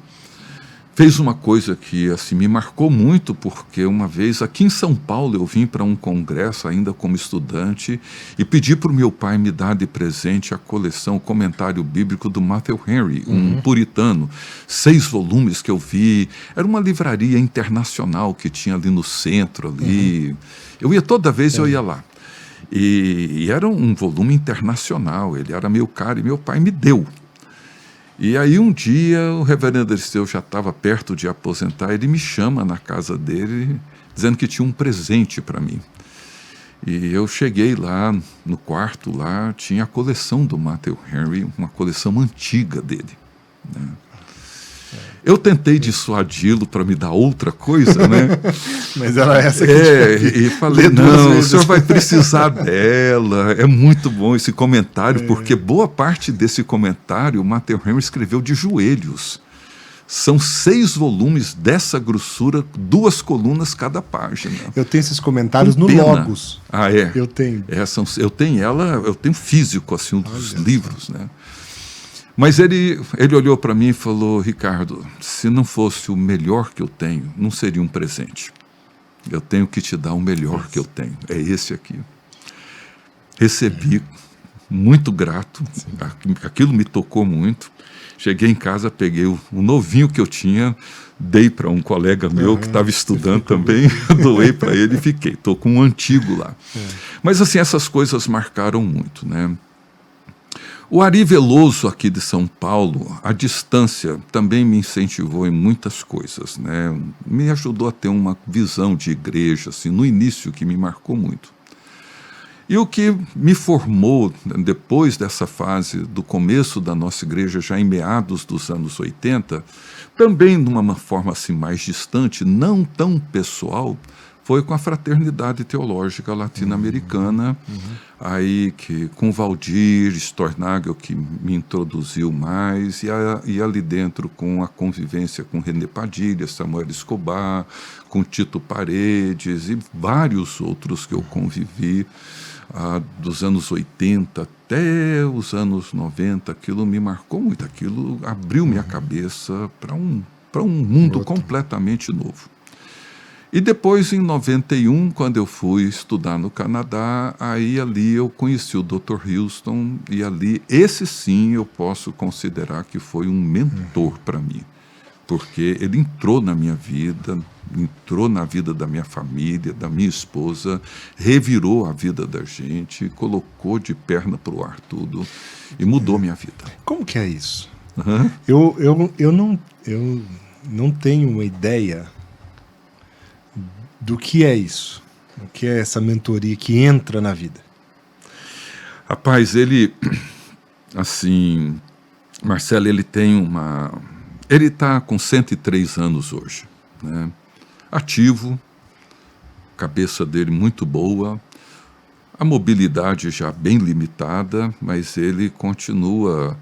Fez uma coisa que assim, me marcou muito, porque uma vez aqui em São Paulo eu vim para um congresso ainda como estudante e pedi para o meu pai me dar de presente a coleção, o comentário bíblico do Matthew Henry, um puritano, 6 volumes que eu vi. Era uma livraria internacional que tinha ali no centro. Ali. Eu ia toda vez, eu ia lá. E era um volume internacional, ele era meu caro e meu pai me deu. E aí um dia o reverendo Aristeu já estava perto de aposentar, ele me chama na casa dele, dizendo que tinha um presente para mim. E eu cheguei lá no quarto, lá tinha a coleção do Matthew Henry, uma coleção antiga dele, né? Eu tentei dissuadi-lo para me dar outra coisa, né? Mas era essa que e falei, não, o senhor vai precisar dela, é muito bom esse comentário, porque boa parte desse comentário o Matthew Henry escreveu de joelhos. São 6 volumes dessa grossura, 2 colunas cada página. Eu tenho esses comentários no Logos. Ah, é? Eu tenho. Eu tenho ela, eu tenho físico, assim, um dos livros, né? Mas ele olhou para mim e falou, Ricardo, se não fosse o melhor que eu tenho, não seria um presente. Eu tenho que te dar o melhor que eu tenho. É esse aqui. Recebi, muito grato, aquilo me tocou muito. Cheguei em casa, peguei o novinho que eu tinha, dei para um colega meu que estava estudando também, doei para ele e fiquei. Estou com um antigo lá. Mas assim, essas coisas marcaram muito, né? O Ari Veloso, aqui de São Paulo, à distância, também me incentivou em muitas coisas, né? Me ajudou a ter uma visão de igreja, assim, no início, que me marcou muito. E o que me formou, depois dessa fase do começo da nossa igreja, já em meados dos anos 80, também numa forma assim, mais distante, não tão pessoal, foi com a Fraternidade Teológica Latino-Americana, aí que com Valdir Stornagel, que me introduziu mais, e ali dentro com a convivência com René Padilha, Samuel Escobar, com Tito Paredes e vários outros que eu convivi dos anos 80 até os anos 90. Aquilo me marcou muito, aquilo abriu minha cabeça para um mundo completamente novo. E depois, em 91, quando eu fui estudar no Canadá, aí ali eu conheci o Dr. Houston, e ali, esse sim eu posso considerar que foi um mentor para mim, porque ele entrou na minha vida, entrou na vida da minha família, da minha esposa, revirou a vida da gente, colocou de perna para o ar tudo e mudou minha vida. Como que é isso? Eu não tenho uma ideia do que é isso, o que é essa mentoria que entra na vida. Rapaz, ele, assim, Marcelo, ele está com 103 anos hoje, né? Ativo, cabeça dele muito boa, a mobilidade já bem limitada, mas ele continua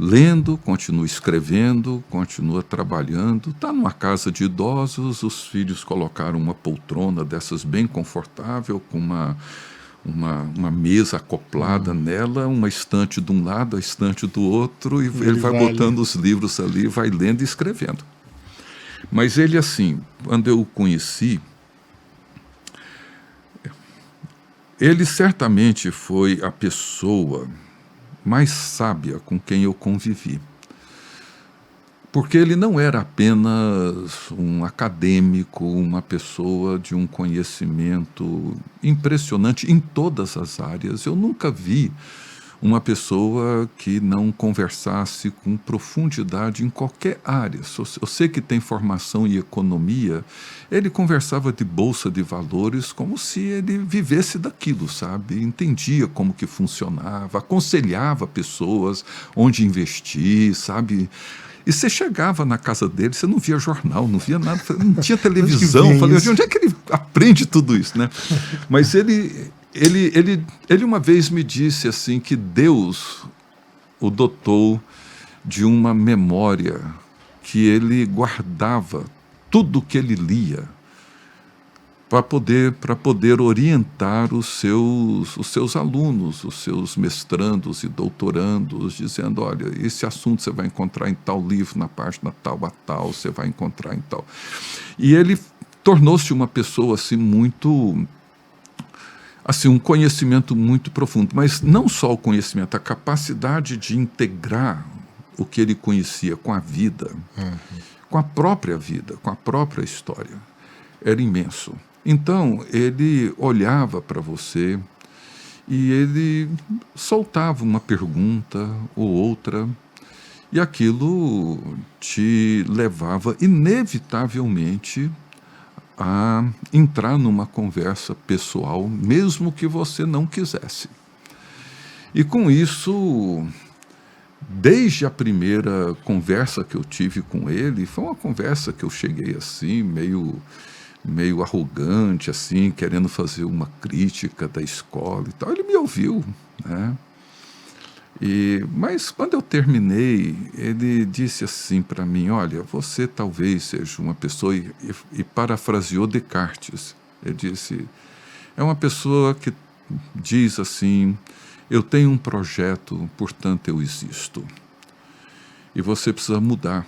lendo, continua escrevendo, continua trabalhando. Está numa casa de idosos, os filhos colocaram uma poltrona dessas bem confortável, com uma mesa acoplada nela, uma estante de um lado, a estante do outro, e ele vai botando os livros ali, vai lendo e escrevendo. Mas ele, assim, quando eu o conheci, ele certamente foi a pessoa mais sábia com quem eu convivi. Porque ele não era apenas um acadêmico, uma pessoa de um conhecimento impressionante em todas as áreas. Eu nunca vi uma pessoa que não conversasse com profundidade em qualquer área. Eu sei que tem formação em economia, ele conversava de bolsa de valores como se ele vivesse daquilo, sabe? Entendia como que funcionava, aconselhava pessoas onde investir, sabe? E você chegava na casa dele, você não via jornal, não via nada, não tinha televisão. Falei, onde é que ele aprende tudo isso, né? Mas ele uma vez me disse assim que Deus o dotou de uma memória que ele guardava tudo que ele lia para poder orientar os seus alunos, os seus mestrandos e doutorandos, dizendo, olha, esse assunto você vai encontrar em tal livro, na página tal a tal, você vai encontrar em tal. E ele tornou-se uma pessoa assim muito... assim, um conhecimento muito profundo, mas não só o conhecimento, a capacidade de integrar o que ele conhecia com a vida, com a própria vida, com a própria história, era imenso. Então, ele olhava para você e ele soltava uma pergunta ou outra, e aquilo te levava inevitavelmente a entrar numa conversa pessoal, mesmo que você não quisesse. E com isso, desde a primeira conversa que eu tive com ele, foi uma conversa que eu cheguei assim, meio arrogante, assim, querendo fazer uma crítica da escola e tal. Ele me ouviu, né? Mas quando eu terminei, ele disse assim para mim, olha, você talvez seja uma pessoa, e parafraseou Descartes. Ele disse, é uma pessoa que diz assim, eu tenho um projeto, portanto eu existo. E você precisa mudar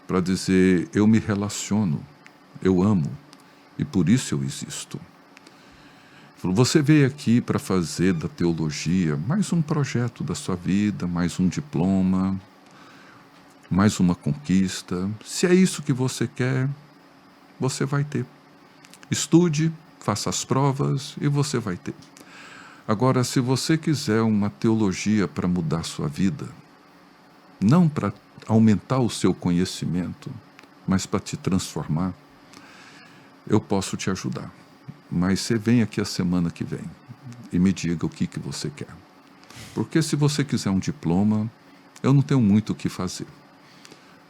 para dizer, eu me relaciono, eu amo, e por isso eu existo. Falou, você veio aqui para fazer da teologia mais um projeto da sua vida, mais um diploma, mais uma conquista. Se é isso que você quer, você vai ter. Estude, faça as provas e você vai ter. Agora, se você quiser uma teologia para mudar a sua vida, não para aumentar o seu conhecimento, mas para te transformar, eu posso te ajudar. Mas você vem aqui a semana que vem e me diga o que você quer. Porque se você quiser um diploma, eu não tenho muito o que fazer.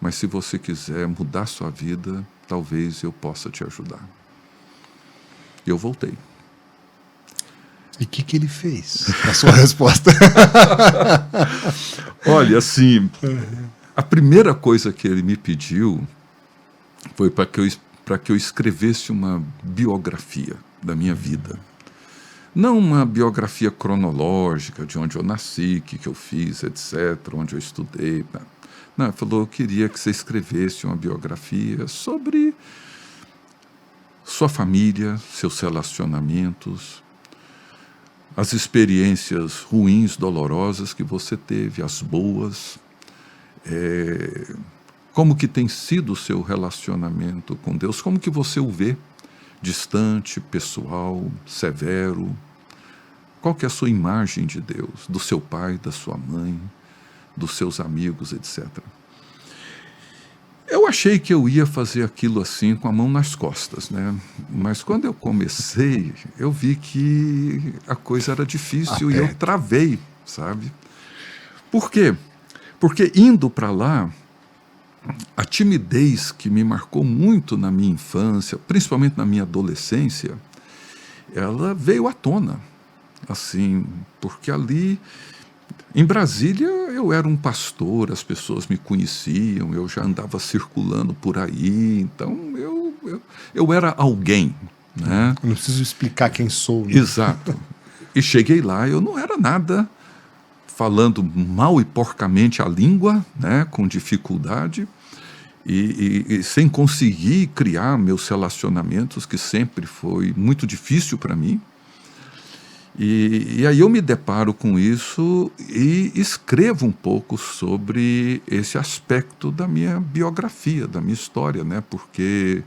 Mas se você quiser mudar sua vida, talvez eu possa te ajudar. E eu voltei. E o que ele fez? A sua resposta. Olha, assim, a primeira coisa que ele me pediu foi para que eu escrevesse uma biografia da minha vida. Não uma biografia cronológica de onde eu nasci, o que eu fiz, etc., onde eu estudei. Não, ele falou, eu queria que você escrevesse uma biografia sobre sua família, seus relacionamentos, as experiências ruins, dolorosas que você teve, as boas, como que tem sido o seu relacionamento com Deus, como que você o vê, distante, pessoal, severo, qual que é a sua imagem de Deus, do seu pai, da sua mãe, dos seus amigos, etc. Eu achei que eu ia fazer aquilo assim com a mão nas costas, né? Mas quando eu comecei, eu vi que a coisa era difícil e eu travei, sabe? Por quê? Porque indo para lá, a timidez que me marcou muito na minha infância, principalmente na minha adolescência, ela veio à tona, assim, porque ali em Brasília eu era um pastor, as pessoas me conheciam, eu já andava circulando por aí, então eu era alguém, né? Eu não preciso explicar quem sou. Né? Exato. E cheguei lá, eu não era nada, falando mal e porcamente a língua, né, com dificuldade, e sem conseguir criar meus relacionamentos, que sempre foi muito difícil para mim. E aí eu me deparo com isso e escrevo um pouco sobre esse aspecto da minha biografia, da minha história, né? Porque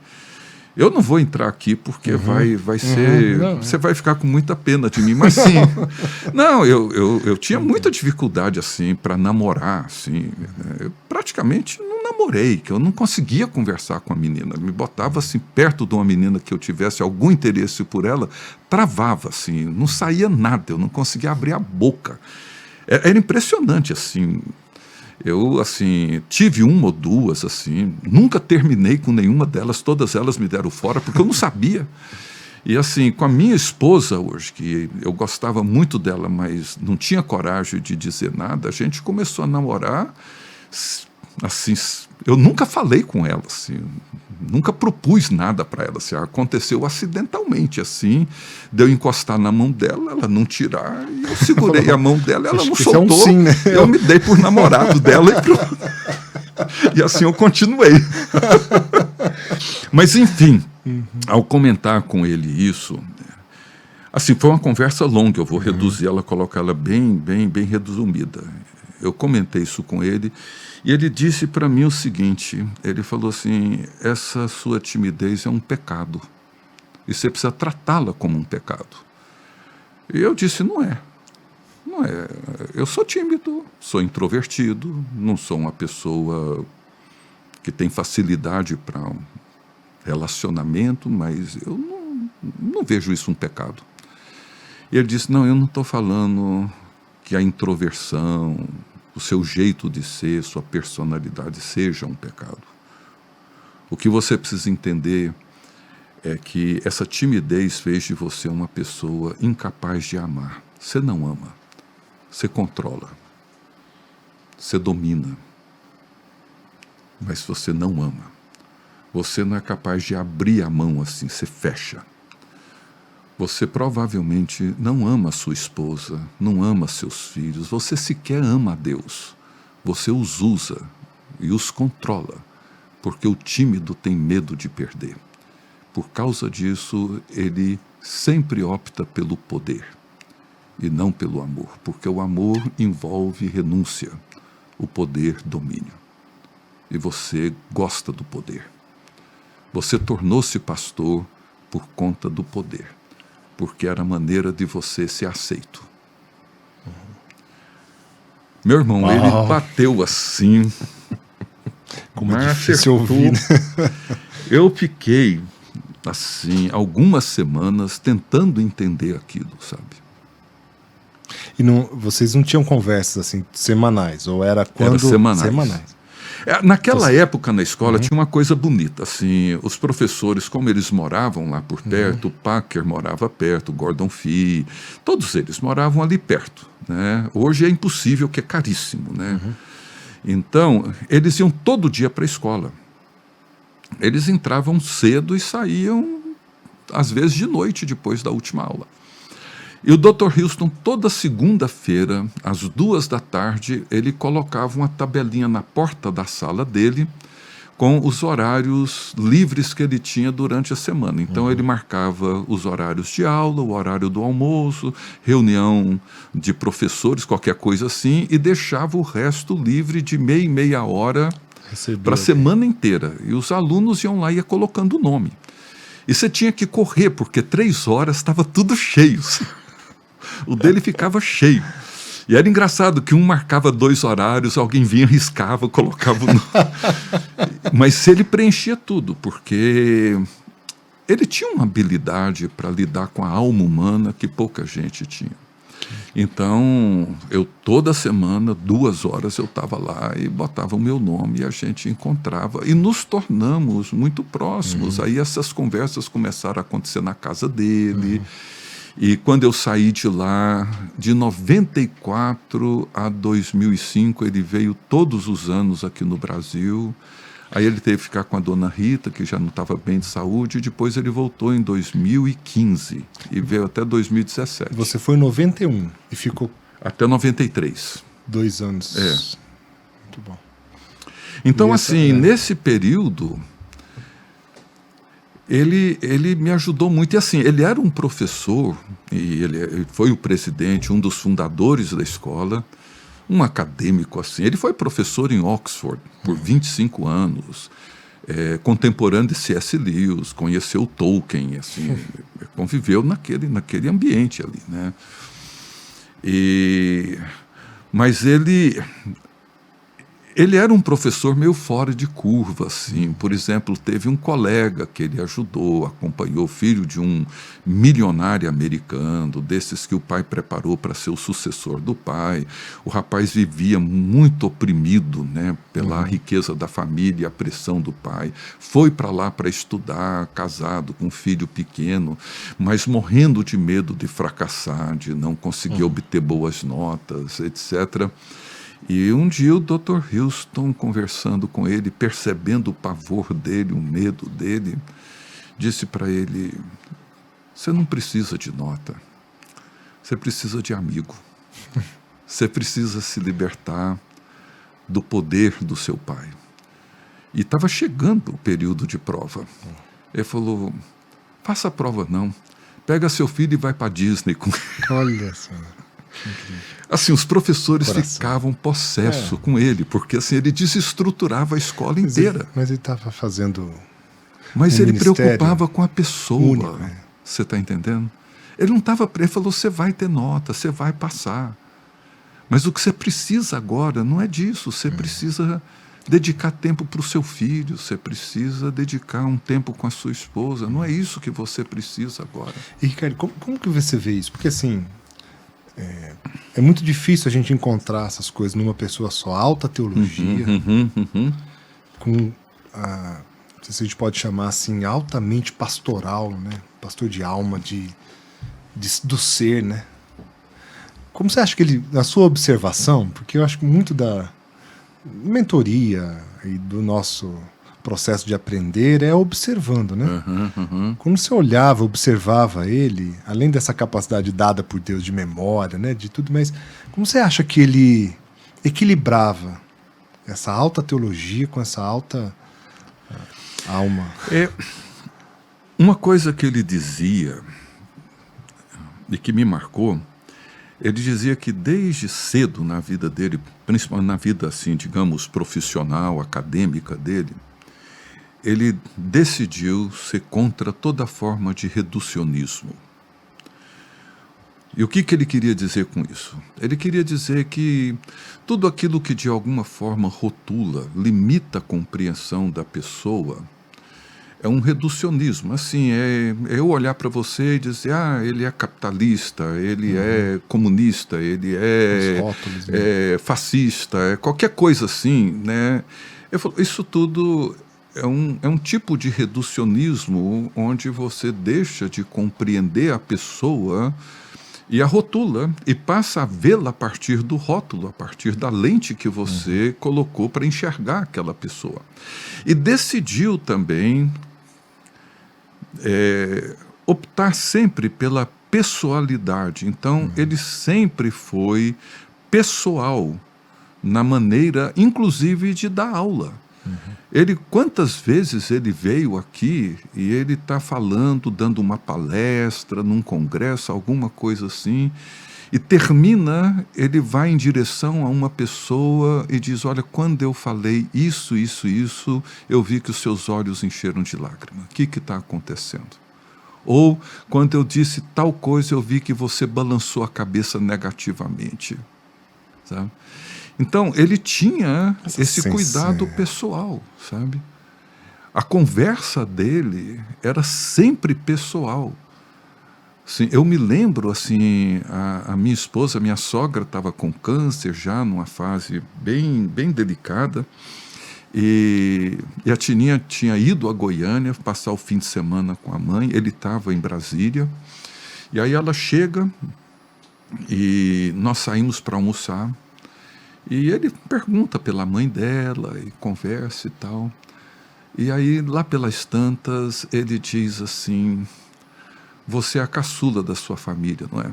eu não vou entrar aqui porque vai ser... Você vai ficar com muita pena de mim, mas sim. Não, eu tinha muita dificuldade, assim, para namorar, assim. Eu praticamente não namorei, que eu não conseguia conversar com a menina. Me botava, assim, perto de uma menina que eu tivesse algum interesse por ela, travava, assim, não saía nada, eu não conseguia abrir a boca. Era impressionante, assim... Eu, assim, tive uma ou duas, assim, nunca terminei com nenhuma delas, todas elas me deram fora, porque eu não sabia. E, assim, com a minha esposa hoje, que eu gostava muito dela, mas não tinha coragem de dizer nada, a gente começou a namorar, assim, eu nunca falei com ela, assim, nunca propus nada para ela, assim, aconteceu acidentalmente, assim, de eu encostar na mão dela, ela não tirar, e eu segurei a mão dela, ela não soltou, é um sim, né? Eu me dei por namorado dela e pronto. E assim eu continuei. Mas enfim, ao comentar com ele isso, assim, foi uma conversa longa, eu vou reduzir ela, colocar ela bem resumida. Eu comentei isso com ele e ele disse para mim o seguinte, ele falou assim, essa sua timidez é um pecado e você precisa tratá-la como um pecado. E eu disse, não é. Não é. Eu sou tímido, sou introvertido, não sou uma pessoa que tem facilidade para um relacionamento, mas eu não vejo isso um pecado. E ele disse, não, eu não estou falando que a introversão, o seu jeito de ser, sua personalidade seja um pecado. O que você precisa entender é que essa timidez fez de você uma pessoa incapaz de amar. Você não ama, você controla, você domina, mas você não ama. Você não é capaz de abrir a mão assim, você fecha. Você provavelmente não ama sua esposa, não ama seus filhos, você sequer ama a Deus. Você os usa e os controla, porque o tímido tem medo de perder. Por causa disso, ele sempre opta pelo poder e não pelo amor, porque o amor envolve renúncia, o poder, domínio. E você gosta do poder. Você tornou-se pastor por conta do poder, porque era a maneira de você ser aceito. Meu irmão, ele bateu assim, como é difícil ouvir, né? Eu fiquei, assim, algumas semanas tentando entender aquilo, sabe? E não, vocês não tinham conversas assim semanais? Ou era quando? Era semanais. Naquela época na escola tinha uma coisa bonita, assim, os professores, como eles moravam lá por perto, o Packer morava perto, o Gordon Fee, todos eles moravam ali perto, né? Hoje é impossível, que é caríssimo, né? Então, eles iam todo dia para a escola. Eles entravam cedo e saíam, às vezes, de noite, depois da última aula. E o Dr. Houston, toda segunda-feira, às 14h, ele colocava uma tabelinha na porta da sala dele com os horários livres que ele tinha durante a semana. Então, ele marcava os horários de aula, o horário do almoço, reunião de professores, qualquer coisa assim, e deixava o resto livre de meia e meia hora para a semana inteira. E os alunos iam lá e iam colocando o nome. E você tinha que correr, porque 3 horas estava tudo cheio. O dele ficava cheio. E era engraçado que um marcava 2 horários, alguém vinha, riscava, colocava o nome. Mas ele preenchia tudo, porque ele tinha uma habilidade para lidar com a alma humana que pouca gente tinha. Então, eu toda semana, 2 horas, eu estava lá e botava o meu nome e a gente encontrava. E nos tornamos muito próximos. Aí essas conversas começaram a acontecer na casa dele. E quando eu saí de lá, de 94 a 2005, ele veio todos os anos aqui no Brasil. Aí ele teve que ficar com a dona Rita, que já não estava bem de saúde, e depois ele voltou em 2015 e veio até 2017. Você foi em 91 e ficou... Até 93. 2 anos. É. Muito bom. Então, assim, nesse período, ele me ajudou muito. E assim, ele era um professor, e ele foi o presidente, um dos fundadores da escola, um acadêmico assim. Ele foi professor em Oxford por 25 anos, contemporâneo de C.S. Lewis, conheceu Tolkien, assim, conviveu naquele ambiente ali, né? Mas ele era um professor meio fora de curva, assim. Por exemplo, teve um colega que ele ajudou, acompanhou, filho de um milionário americano, desses que o pai preparou para ser o sucessor do pai. O rapaz vivia muito oprimido, né, pela riqueza da família e a pressão do pai. Foi para lá para estudar, casado com um filho pequeno, mas morrendo de medo de fracassar, de não conseguir obter boas notas, etc. E um dia o Dr. Houston, conversando com ele, percebendo o pavor dele, o medo dele, disse para ele: você não precisa de nota, você precisa de amigo. Você precisa se libertar do poder do seu pai. E estava chegando o período de prova. Ele falou: faça a prova não, pega seu filho e vai para Disney com ele. Olha só. Assim, os professores ficavam possessos com ele, porque assim, ele desestruturava a escola inteira. Mas ele estava fazendo. Mas ele preocupava com a pessoa. Único, Você está entendendo? Ele não estava. Ele falou: você vai ter nota, você vai passar. Mas o que você precisa agora não é disso. Você precisa dedicar tempo para o seu filho, você precisa dedicar um tempo com a sua esposa. Não é isso que você precisa agora. E, Ricardo, como que você vê isso? Porque assim. É muito difícil a gente encontrar essas coisas numa pessoa só. Alta teologia, com não sei se a gente pode chamar assim, altamente pastoral, né? Pastor de alma, do ser, né? Como você acha que ele, na sua observação, porque eu acho que muito da mentoria e do nosso processo de aprender é observando, né? Quando você olhava, observava ele, além dessa capacidade dada por Deus de memória, né, de tudo, mas como você acha que ele equilibrava essa alta teologia com essa alta alma? Uma coisa que ele dizia e que me marcou, ele dizia que desde cedo na vida dele, principalmente na vida assim, digamos, profissional, acadêmica dele, ele decidiu ser contra toda forma de reducionismo. E o que ele queria dizer com isso? Ele queria dizer que tudo aquilo que de alguma forma rotula, limita a compreensão da pessoa, é um reducionismo. Assim, é eu olhar para você e dizer: ele é capitalista, ele é comunista, ele é fascista, é qualquer coisa assim, né? Eu falo, isso tudo é um tipo de reducionismo onde você deixa de compreender a pessoa e a rotula e passa a vê-la a partir do rótulo, a partir da lente que você colocou para enxergar aquela pessoa. E decidiu também optar sempre pela pessoalidade. Então, ele sempre foi pessoal na maneira, inclusive, de dar aula. Quantas vezes ele veio aqui e ele está falando, dando uma palestra num congresso, alguma coisa assim, e termina, ele vai em direção a uma pessoa e diz: olha, quando eu falei isso, eu vi que os seus olhos encheram de lágrima. O que está acontecendo? Ou, quando eu disse tal coisa, eu vi que você balançou a cabeça negativamente. Sabe? Então, ele tinha esse cuidado pessoal, sabe? A conversa dele era sempre pessoal. Assim, eu me lembro, assim, a minha esposa, minha sogra estava com câncer já, numa fase bem delicada, e a Tininha tinha ido a Goiânia passar o fim de semana com a mãe, ele estava em Brasília, e aí ela chega e nós saímos para almoçar, e ele pergunta pela mãe dela e conversa e tal. E aí, lá pelas tantas, ele diz assim: você é a caçula da sua família, não é?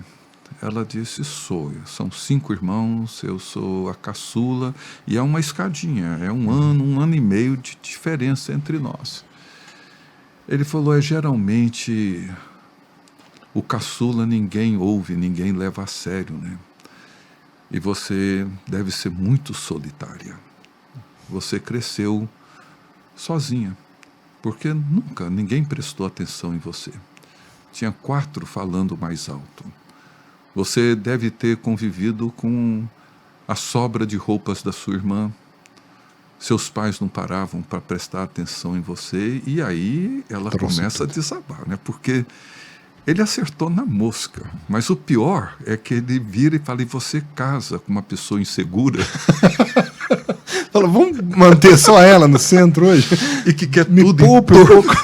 Ela disse: sou. São 5 irmãos, eu sou a caçula. E é uma escadinha, é um ano e meio de diferença entre nós. Ele falou, geralmente o caçula ninguém ouve, ninguém leva a sério, né? E você deve ser muito solitária. Você cresceu sozinha, porque nunca ninguém prestou atenção em você. Tinha 4 falando mais alto. Você deve ter convivido com a sobra de roupas da sua irmã. Seus pais não paravam para prestar atenção em você, e aí ela começa a desabar, né? Porque ele acertou na mosca, mas o pior é que ele vira e fala, e você casa com uma pessoa insegura? Fala, vamos manter só ela no centro hoje? E que quer Me tudo poupe um pouco.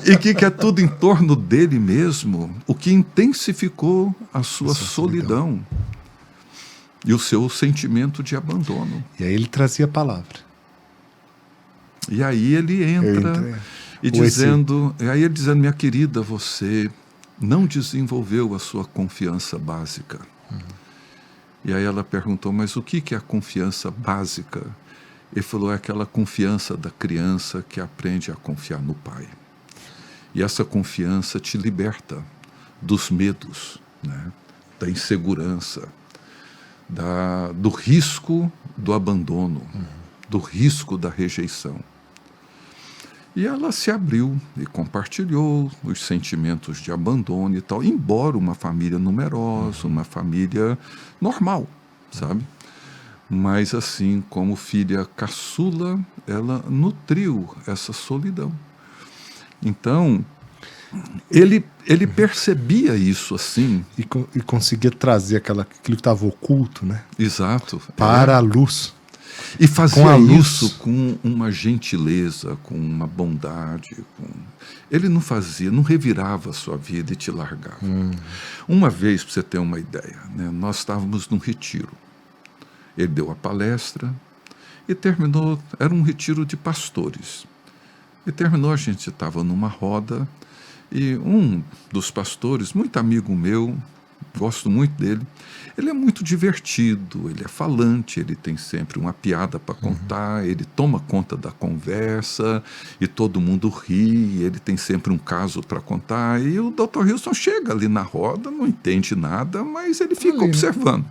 e que quer tudo em torno dele mesmo, o que intensificou a sua solidão e o seu sentimento de abandono. E aí ele trazia a palavra. E aí ele entra e dizendo, minha querida, você não desenvolveu a sua confiança básica. E aí ela perguntou, mas o que é a confiança básica? Ele falou, é aquela confiança da criança que aprende a confiar no pai. E essa confiança te liberta dos medos, né? Da insegurança, do risco do abandono, do risco da rejeição. E ela se abriu e compartilhou os sentimentos de abandono e tal, embora uma família numerosa, uma família normal, sabe? Mas assim, como filha caçula, ela nutriu essa solidão. Então, ele percebia isso assim. E conseguia trazer aquilo que estava oculto, né? Exato. Para a luz. E fazia isso com uma gentileza, com uma bondade. Ele não revirava a sua vida e te largava. Uma vez, para você ter uma ideia, né, nós estávamos num retiro. Ele deu a palestra e terminou, era um retiro de pastores. E terminou, a gente estava numa roda e um dos pastores, muito amigo meu, gosto muito dele, ele é muito divertido, ele é falante, ele tem sempre uma piada para contar, ele toma conta da conversa e todo mundo ri, ele tem sempre um caso para contar, e o Dr. Wilson chega ali na roda, não entende nada, mas ele fica observando.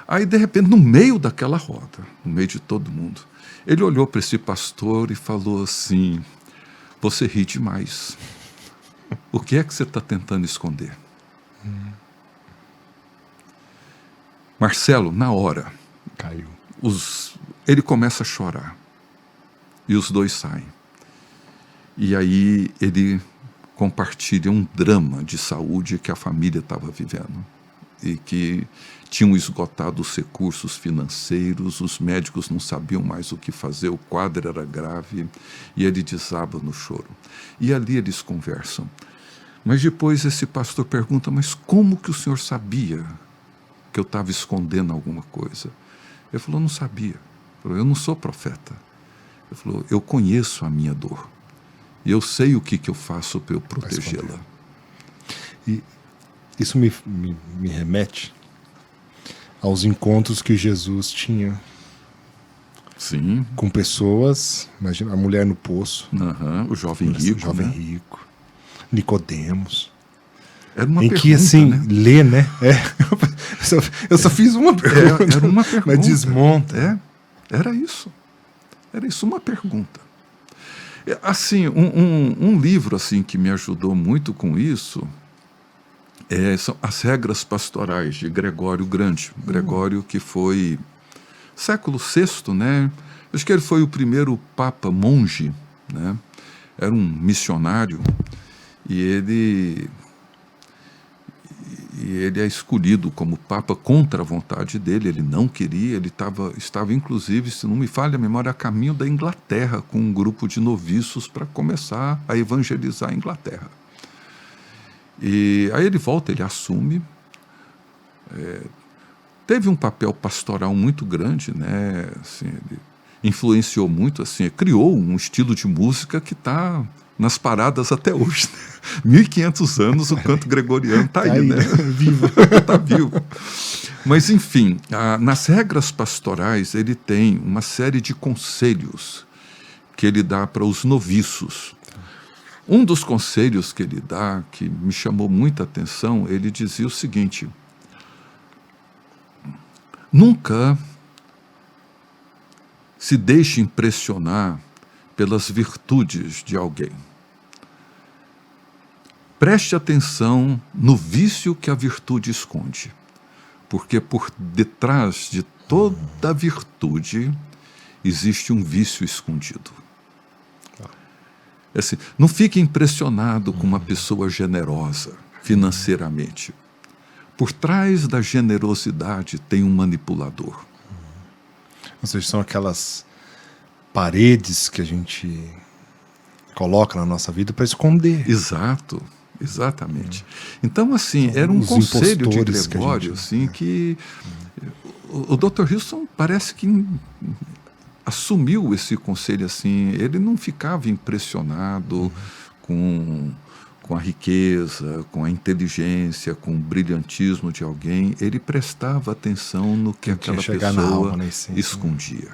Aí, de repente, no meio daquela roda, no meio de todo mundo, ele olhou para esse pastor e falou assim, você ri demais. O que é que você está tentando esconder? Marcelo, na hora, caiu. Ele começa a chorar. E os dois saem. E aí ele compartilha um drama de saúde que a família estava vivendo. E que tinham esgotado os recursos financeiros, os médicos não sabiam mais o que fazer, o quadro era grave, e ele desaba no choro. E ali eles conversam. Mas depois esse pastor pergunta, mas como que o senhor sabia que eu estava escondendo alguma coisa? Ele falou, não sabia. Ele falou, eu não sou profeta. Ele falou, eu conheço a minha dor. E eu sei o que eu faço para eu protegê-la. E isso me remete aos encontros que Jesus tinha. Sim. Com pessoas, imagina, a mulher no poço. O jovem rico. O jovem rico. Nicodemos. Era uma em pergunta, que, assim, né? lê, né? Eu só fiz uma pergunta. Era uma pergunta. Mas desmonta. Era isso. Era isso, uma pergunta. Assim, um livro assim, que me ajudou muito com isso são As Regras Pastorais, de Gregório Grande. Gregório, que foi século VI, né? Acho que ele foi o primeiro papa monge, né? Era um missionário, e ele é escolhido como papa contra a vontade dele. Ele não queria, ele estava inclusive, se não me falha a memória, a caminho da Inglaterra com um grupo de noviços para começar a evangelizar a Inglaterra. E aí ele volta, ele assume, teve um papel pastoral muito grande, né? Assim, ele influenciou muito, assim, criou um estilo de música que está nas paradas até hoje, né? 1500 anos o canto gregoriano está aí, né? Vivo. Está vivo. Mas, enfim, nas regras pastorais ele tem uma série de conselhos que ele dá para os noviços. Um dos conselhos que ele dá, que me chamou muita atenção, ele dizia o seguinte: nunca se deixe impressionar pelas virtudes de alguém. Preste atenção no vício que a virtude esconde, porque por detrás de toda virtude existe um vício escondido. Assim, não fique impressionado com uma pessoa generosa financeiramente. Por trás da generosidade tem um manipulador. Ou seja, são aquelas paredes que a gente coloca na nossa vida para esconder. Exato, exatamente. Então, assim, era um Os conselho de impostores que a Gregório, gente- assim, que o Dr. Hilson parece que assumiu esse conselho assim. Ele não ficava impressionado com a riqueza, com a inteligência, com o brilhantismo de alguém. Ele prestava atenção no que aquela chegar na pessoa alma, na essência. escondia.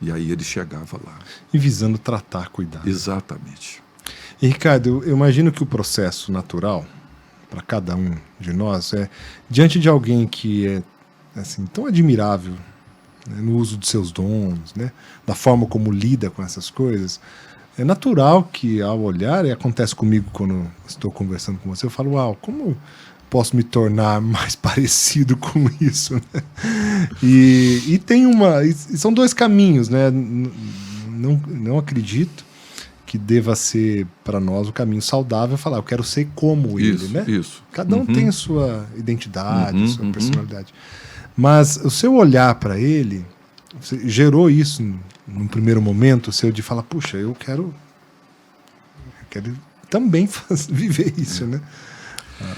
E aí ele chegava lá. E visando tratar, cuidar. Exatamente. E, Ricardo, eu imagino que o processo natural, para cada um de nós, é diante de alguém que é assim, tão admirável, né, no uso de seus dons, né, da forma como lida com essas coisas, é natural que ao olhar, e acontece comigo quando estou conversando com você, eu falo, uau, como posso me tornar mais parecido com isso? Né? E tem e são dois caminhos, né? Não acredito que deva ser para nós o caminho saudável falar, eu quero ser como ele, né? Isso. Cada um tem a sua identidade, a sua uhum. personalidade. Mas o seu olhar para ele gerou isso num primeiro momento, o seu de falar, puxa, eu quero também viver isso, né?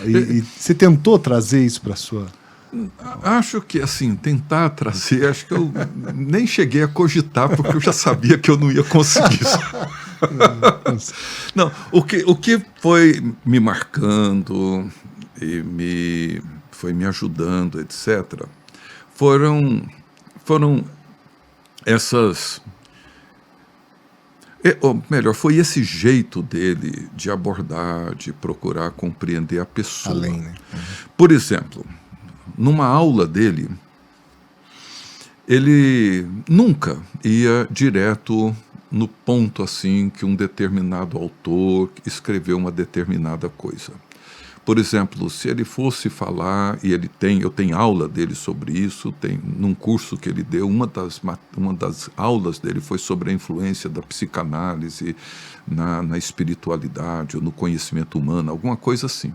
E você tentou trazer isso para sua... Acho que, assim, tentar trazer, acho que eu nem cheguei a cogitar, porque eu já sabia que eu não ia conseguir isso. Não, o que foi me marcando e foi me ajudando, etc., foram essas... Ou melhor, foi esse jeito dele de abordar, de procurar compreender a pessoa. Além, né? Por exemplo, numa aula dele, ele nunca ia direto no ponto assim que um determinado autor escreveu uma determinada coisa. Por exemplo, se ele fosse falar, e eu tenho aula dele sobre isso, num curso que ele deu, uma das aulas dele foi sobre a influência da psicanálise na espiritualidade ou no conhecimento humano, alguma coisa assim.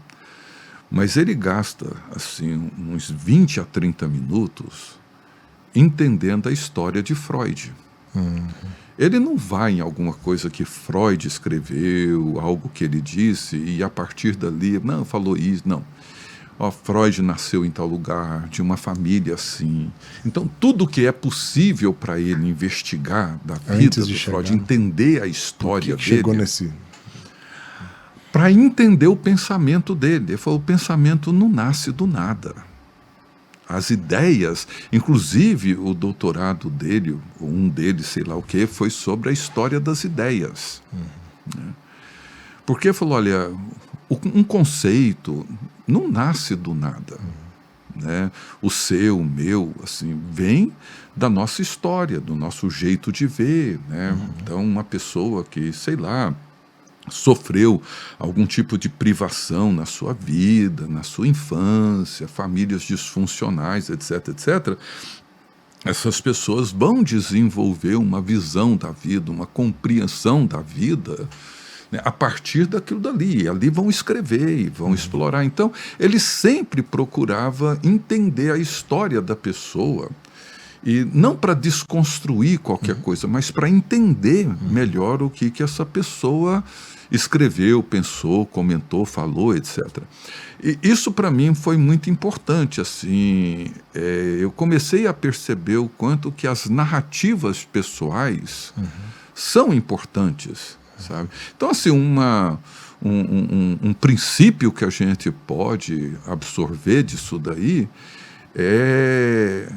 Mas ele gasta assim, uns 20 a 30 minutos entendendo a história de Freud. Ele não vai em alguma coisa que Freud escreveu, algo que ele disse, e a partir dali, não, falou isso, não. Freud nasceu em tal lugar, de uma família assim. Então, tudo que é possível para ele investigar da vida de Freud, entender a história dele... chegou nesse... Para entender o pensamento dele. Ele falou, o pensamento não nasce do nada. As ideias, inclusive o doutorado dele, ou um deles, sei lá o que, foi sobre a história das ideias. Né? Porque falou, olha, um conceito não nasce do nada. Né? O seu, o meu, assim, vem da nossa história, do nosso jeito de ver. Né? Então, uma pessoa que, sei lá, sofreu algum tipo de privação na sua vida, na sua infância, famílias disfuncionais, etc., etc., essas pessoas vão desenvolver uma visão da vida, uma compreensão da vida, né, a partir daquilo dali. Ali vão escrever e vão explorar. Então, ele sempre procurava entender a história da pessoa, e não para desconstruir qualquer coisa, mas para entender melhor o que essa pessoa escreveu, pensou, comentou, falou, etc. E isso para mim foi muito importante. Assim, eu comecei a perceber o quanto que as narrativas pessoais são importantes, sabe? Então, assim, um princípio que a gente pode absorver disso daí é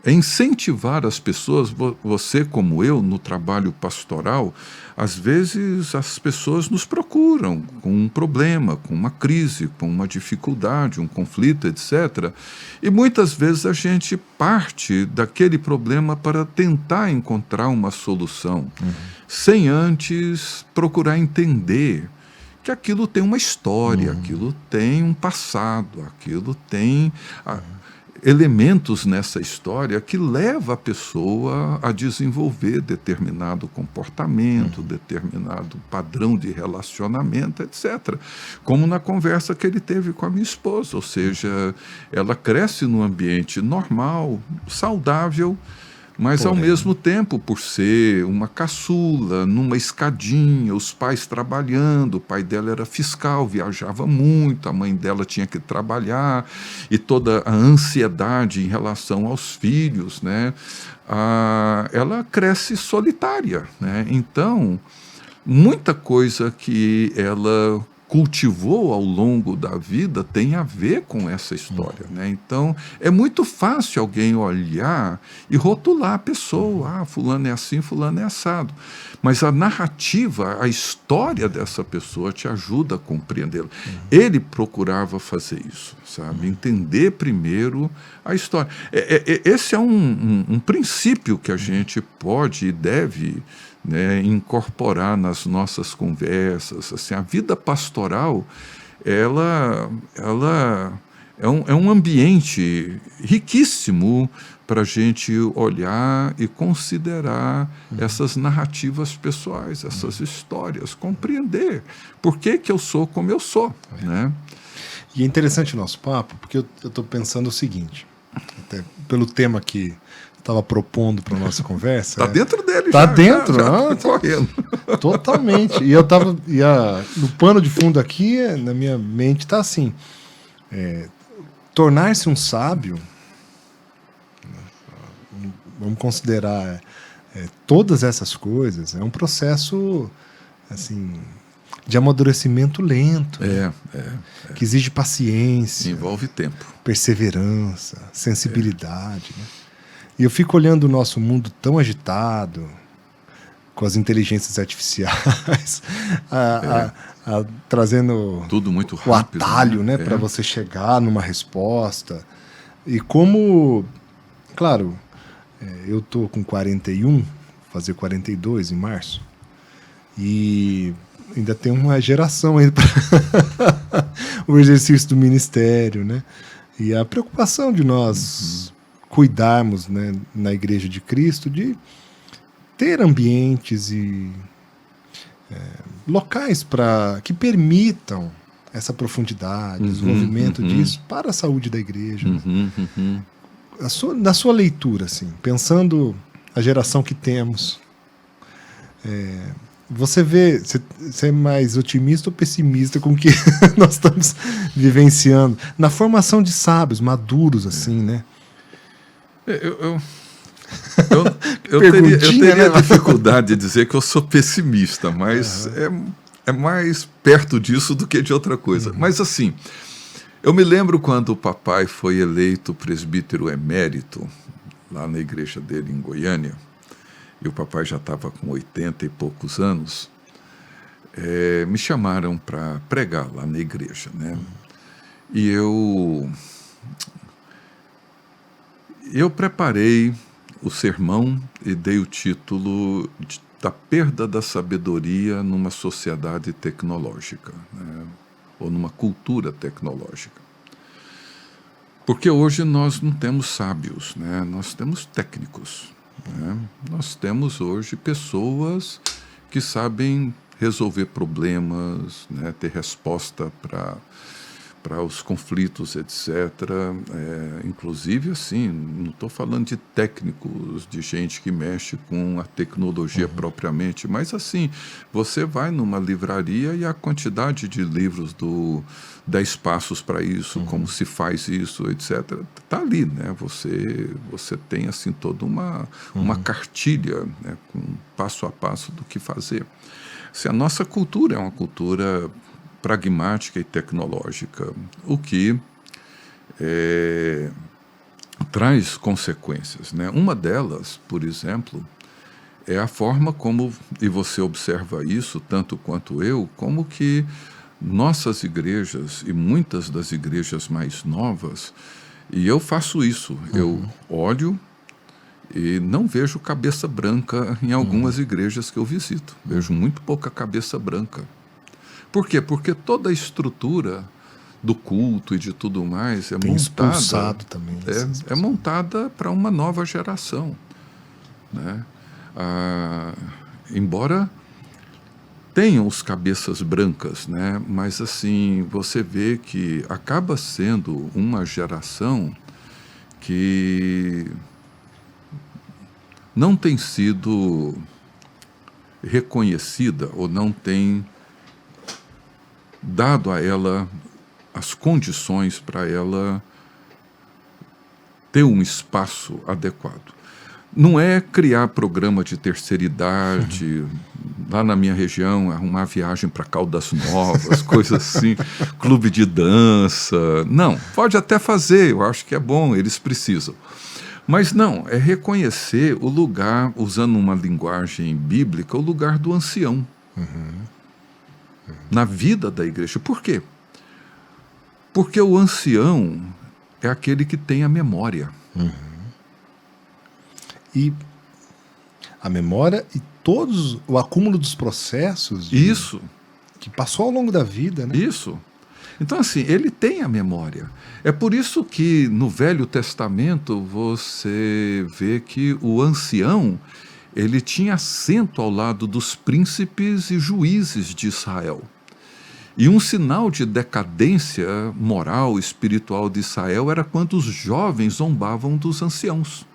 é incentivar as pessoas, você como eu, no trabalho pastoral, às vezes as pessoas nos procuram com um problema, com uma crise, com uma dificuldade, um conflito, etc. E muitas vezes a gente parte daquele problema para tentar encontrar uma solução, sem antes procurar entender que aquilo tem uma história, aquilo tem um passado, aquilo tem elementos nessa história que leva a pessoa a desenvolver determinado comportamento, determinado padrão de relacionamento, etc. Como na conversa que ele teve com a minha esposa, ou seja, ela cresce num ambiente normal, saudável, mas ao mesmo tempo, por ser uma caçula, numa escadinha, os pais trabalhando, o pai dela era fiscal, viajava muito, a mãe dela tinha que trabalhar, e toda a ansiedade em relação aos filhos, né? Ela cresce solitária, né? Então, muita coisa que ela cultivou ao longo da vida tem a ver com essa história, né? Então, é muito fácil alguém olhar e rotular a pessoa, fulano é assim, fulano é assado. Mas a narrativa, a história dessa pessoa te ajuda a compreendê-la. Ele procurava fazer isso, sabe? Entender primeiro a história. Esse é um princípio que a gente pode e deve, né, incorporar nas nossas conversas. Assim, a vida pastoral, ela é um ambiente riquíssimo para a gente olhar e considerar essas narrativas pessoais, essas histórias, compreender por que eu sou como eu sou, né? E é interessante o nosso papo, porque eu estou pensando o seguinte, até pelo tema que estava propondo para a nossa conversa. Está dentro dele, tá dentro, já correndo. Totalmente. E eu estava. No pano de fundo aqui, na minha mente, está assim: tornar-se um sábio, vamos considerar todas essas coisas, é um processo assim, de amadurecimento lento, que exige paciência, envolve tempo, perseverança, sensibilidade, né? E eu fico olhando o nosso mundo tão agitado, com as inteligências artificiais, trazendo tudo muito rápido, o atalho, né, para você chegar numa resposta. E como, claro, eu tô com 41, vou fazer 42 em março, e ainda tem uma geração aí para o exercício do ministério, né? E a preocupação de nós cuidarmos, né, na Igreja de Cristo, de ter ambientes e locais que permitam essa profundidade, desenvolvimento disso para a saúde da Igreja. Na sua leitura, assim, pensando a geração que temos, você é mais otimista ou pessimista com o que nós estamos vivenciando na formação de sábios, maduros, assim, né? Eu teria dificuldade de dizer que eu sou pessimista, mas é mais perto disso do que de outra coisa. Mas assim, eu me lembro quando o papai foi eleito presbítero emérito, lá na igreja dele em Goiânia, e o papai já estava com 80 e poucos anos, me chamaram para pregar lá na igreja, né? E eu preparei o sermão e dei o título da perda da sabedoria numa sociedade tecnológica, né? Ou numa cultura tecnológica. Porque hoje nós não temos sábios, né? Nós temos técnicos, né? Nós temos hoje pessoas que sabem resolver problemas, né? Ter resposta para os conflitos, etc. Inclusive, assim, não estou falando de técnicos, de gente que mexe com a tecnologia propriamente, mas assim, você vai numa livraria e a quantidade de livros do 10 passos para isso, como se faz isso, etc., está ali, né? Você tem assim toda uma cartilha, né? Com passo a passo do que fazer. Assim, a nossa cultura é uma cultura pragmática e tecnológica, o que traz consequências, né? Uma delas, por exemplo, é a forma como, e você observa isso tanto quanto eu, como que nossas igrejas e muitas das igrejas mais novas, e eu faço isso, eu olho e não vejo cabeça branca em algumas igrejas que eu visito. Vejo muito pouca cabeça branca. Por quê? Porque toda a estrutura do culto e de tudo mais é Tem montada, expulsado também. é montada para uma nova geração, né? Embora tenham os cabeças brancas, né? Mas assim, você vê que acaba sendo uma geração que não tem sido reconhecida ou não tem dado a ela as condições para ela ter um espaço adequado. Não é criar programa de terceira idade, lá na minha região, arrumar viagem para Caldas Novas, coisa assim, clube de dança. Não, pode até fazer, eu acho que é bom, eles precisam. Mas não, é reconhecer o lugar, usando uma linguagem bíblica, o lugar do ancião na vida da igreja. Por quê? Porque o ancião é aquele que tem a memória. E a memória e todos o acúmulo dos processos Isso, que passou ao longo da vida, né? isso. Então, assim, ele tem a memória. É por isso que no Velho Testamento você vê que o ancião, ele tinha assento ao lado dos príncipes e juízes de Israel. E um sinal de decadência moral, espiritual de Israel era quando os jovens zombavam dos anciãos.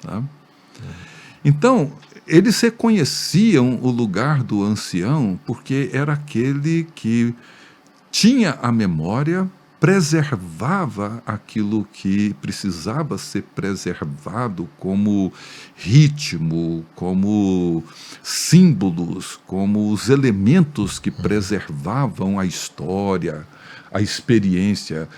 Tá? Então, eles reconheciam o lugar do ancião porque era aquele que tinha a memória, preservava aquilo que precisava ser preservado como ritmo, como símbolos, como os elementos que preservavam a história, a experiência.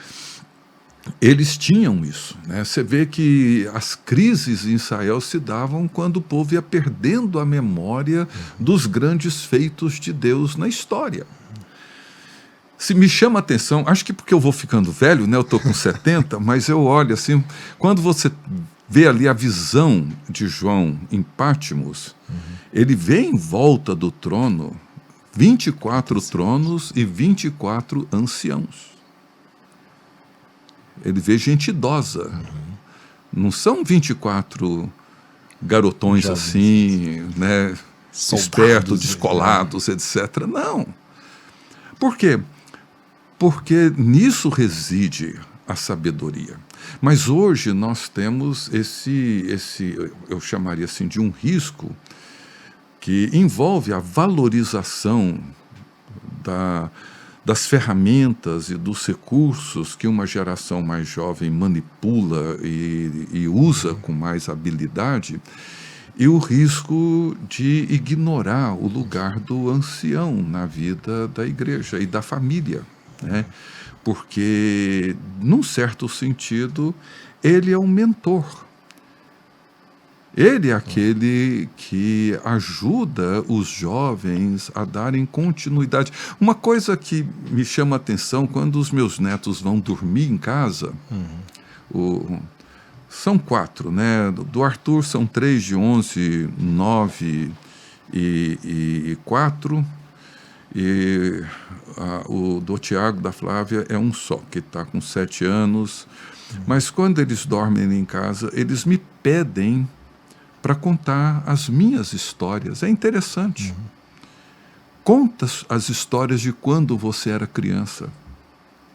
Eles tinham isso, né? Você vê que as crises em Israel se davam quando o povo ia perdendo a memória dos grandes feitos de Deus na história. Se me chama a atenção, acho que porque eu vou ficando velho, né? Eu estou com 70, mas eu olho assim, quando você vê ali a visão de João em Patmos, ele vê em volta do trono 24 tronos e 24 anciãos. Ele vê gente idosa. Não são 24 garotões Jovens. Assim, né? Soldados, Espertos, descolados, etc. Não. Por quê? Porque nisso reside a sabedoria. Mas hoje nós temos esse, eu chamaria assim, de um risco que envolve a valorização das ferramentas e dos recursos que uma geração mais jovem manipula e usa com mais habilidade, e o risco de ignorar o lugar do ancião na vida da igreja e da família, né? Porque, num certo sentido, ele é um mentor. Ele é aquele que ajuda os jovens a darem continuidade. Uma coisa que me chama a atenção, quando os meus netos vão dormir em casa, são 4, né? Do Arthur são 3 de 11, 9 e 4. E o do Tiago, da Flávia, é um só, que está com 7 anos. Mas quando eles dormem em casa, eles me pedem para contar as minhas histórias. É interessante. Conta as histórias de quando você era criança,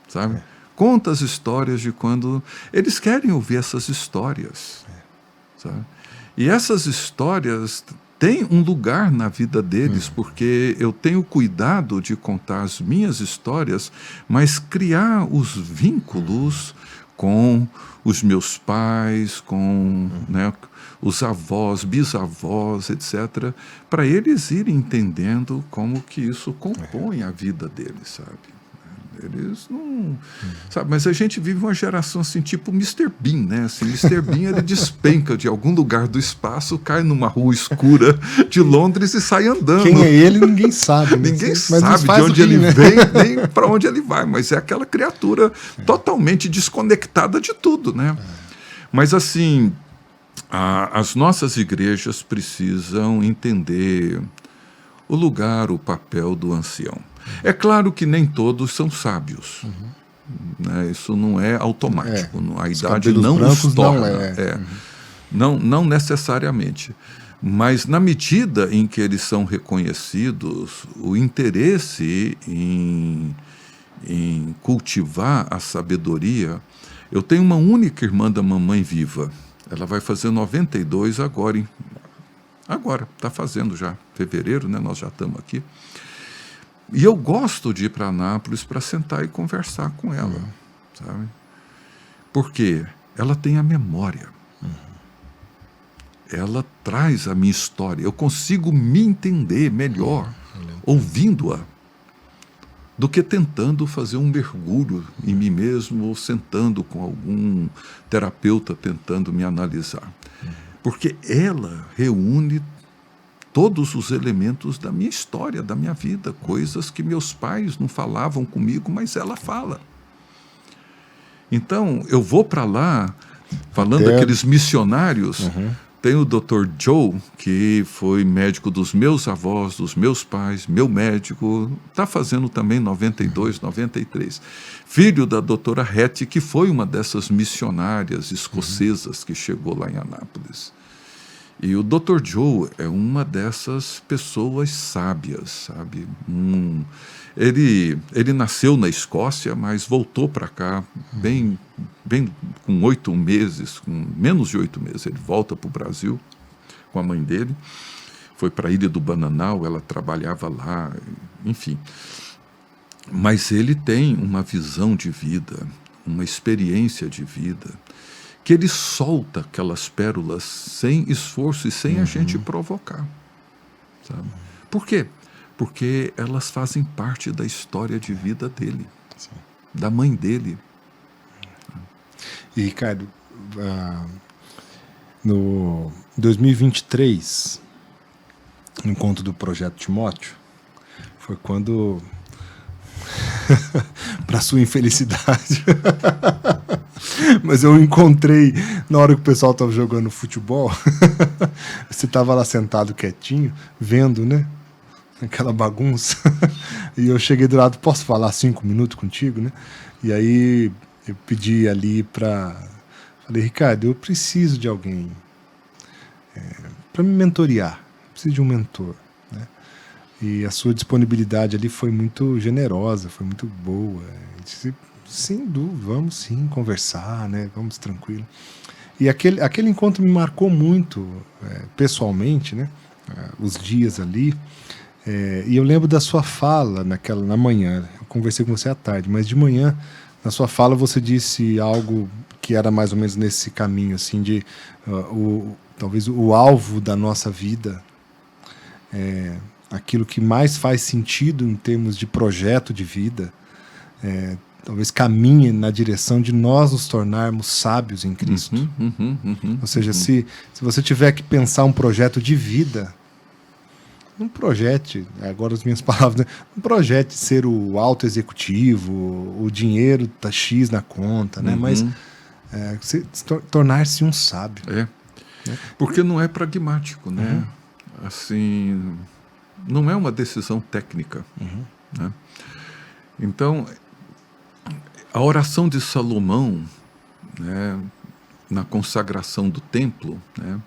sabe? Conta as histórias de quando... Eles querem ouvir essas histórias, sabe? E essas histórias têm um lugar na vida deles, porque eu tenho cuidado de contar as minhas histórias, mas criar os vínculos com os meus pais, com, né, os avós, bisavós, etc., para eles irem entendendo como que isso compõe a vida deles, sabe? Eles não... Sabe? Mas a gente vive uma geração assim, tipo Mr. Bean, né? Assim, Mr. Bean, ele despenca de algum lugar do espaço, cai numa rua escura de Londres e sai andando. Quem é ele, ninguém sabe. Ninguém sabe de onde ele vem, nem para onde ele vai, mas é aquela criatura totalmente desconectada de tudo, né? Mas assim, as nossas igrejas precisam entender o lugar, o papel do ancião. É claro que nem todos são sábios. Né? Isso não é automático. A idade não os torna. Não necessariamente. Mas na medida em que eles são reconhecidos, o interesse em cultivar a sabedoria... Eu tenho uma única irmã da mamãe viva. Ela vai fazer 92 agora. Agora, está fazendo já. Fevereiro, né? Nós já estamos aqui. E eu gosto de ir para Anápolis para sentar e conversar com ela. Sabe? Porque ela tem a memória. Ela traz a minha história. Eu consigo me entender melhor ouvindo-a do que tentando fazer um mergulho em mim mesmo ou sentando com algum terapeuta tentando me analisar. Porque ela reúne todos os elementos da minha história, da minha vida, coisas que meus pais não falavam comigo, mas ela fala. Então, eu vou para lá, falando daqueles missionários... Tem o Dr. Joe, que foi médico dos meus avós, dos meus pais, meu médico, está fazendo também 92, 93. Filho da doutora Hattie, que foi uma dessas missionárias escocesas que chegou lá em Anápolis. E o Dr. Joe é uma dessas pessoas sábias, sabe? Ele nasceu na Escócia, mas voltou para cá bem com 8 meses, com menos de 8 meses. Ele volta para o Brasil com a mãe dele. Foi para a Ilha do Bananal, ela trabalhava lá, enfim. Mas ele tem uma visão de vida, uma experiência de vida, que ele solta aquelas pérolas sem esforço e sem a gente provocar. Sabe? Por quê? Porque elas fazem parte da história de vida dele, da mãe dele. E, Ricardo, no 2023, no encontro do Projeto Timóteo, foi quando, para sua infelicidade, mas eu encontrei, na hora que o pessoal estava jogando futebol, você estava lá sentado quietinho, vendo, né? Aquela bagunça. E eu cheguei do lado, posso falar 5 minutos contigo, né? E aí eu pedi ali falei, Ricardo, eu preciso de alguém para me mentorear. Preciso de um mentor, né? E a sua disponibilidade ali foi muito generosa, foi muito boa. Eu disse, sem dúvida, vamos sim conversar, né? Vamos tranquilo. E aquele encontro me marcou muito pessoalmente, né? Os dias ali. E eu lembro da sua fala na manhã. Eu conversei com você à tarde, mas de manhã, na sua fala, você disse algo que era mais ou menos nesse caminho, assim, de talvez o alvo da nossa vida, aquilo que mais faz sentido em termos de projeto de vida, talvez caminhe na direção de nós nos tornarmos sábios em Cristo. Ou seja, se você tiver que pensar um projeto de vida, não projete, agora as minhas palavras, né? Não projete ser o alto executivo, o dinheiro tá X na conta, né? Mas tornar-se um sábio. Porque não é pragmático, né? Assim, não é uma decisão técnica. Né? Então, a oração de Salomão, né, na consagração do templo, né,